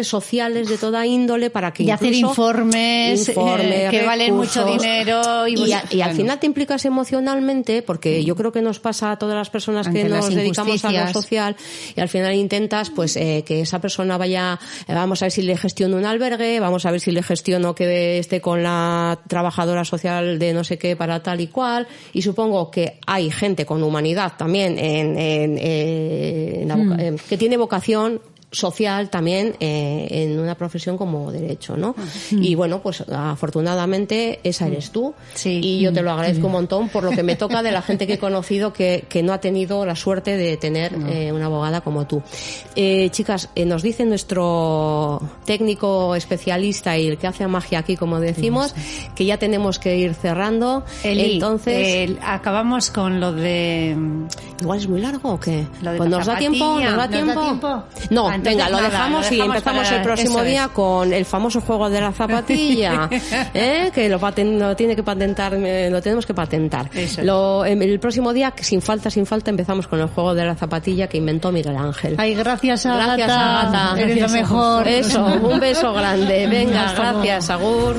sociales de toda índole para que y hacer informes que valen mucho dinero y al final te implicas emocionalmente porque yo creo que nos pasa a todas las personas que nos dedicamos a lo social y al final intentas pues que esa persona vaya, vamos a ver si le gestiono un albergue, vamos a ver si le gestiono que esté con la trabajadora social de no sé qué para tal y cual, y supongo que hay gente con humanidad también que tiene vocación social también en una profesión como derecho, ¿no? Y bueno, pues afortunadamente esa eres tú y yo te lo agradezco un montón por lo que me toca de la gente que he conocido que no ha tenido la suerte de tener una abogada como tú. Chicas, nos dice nuestro técnico especialista y el que hace magia aquí, como decimos, que ya tenemos que ir cerrando. Entonces acabamos con lo de... ¿Igual es muy largo o qué? Lo de pues ¿nos da tiempo? ¿Nos da tiempo? No, Venga, lo dejamos y empezamos el próximo día con el famoso juego de la zapatilla, que lo tiene que patentar, lo tenemos que patentar. El próximo día, sin falta, empezamos con el juego de la zapatilla que inventó Miguel Ángel. Ay, gracias, Ágata. Eres lo mejor. Eso, un beso grande. Venga, gracias, agur.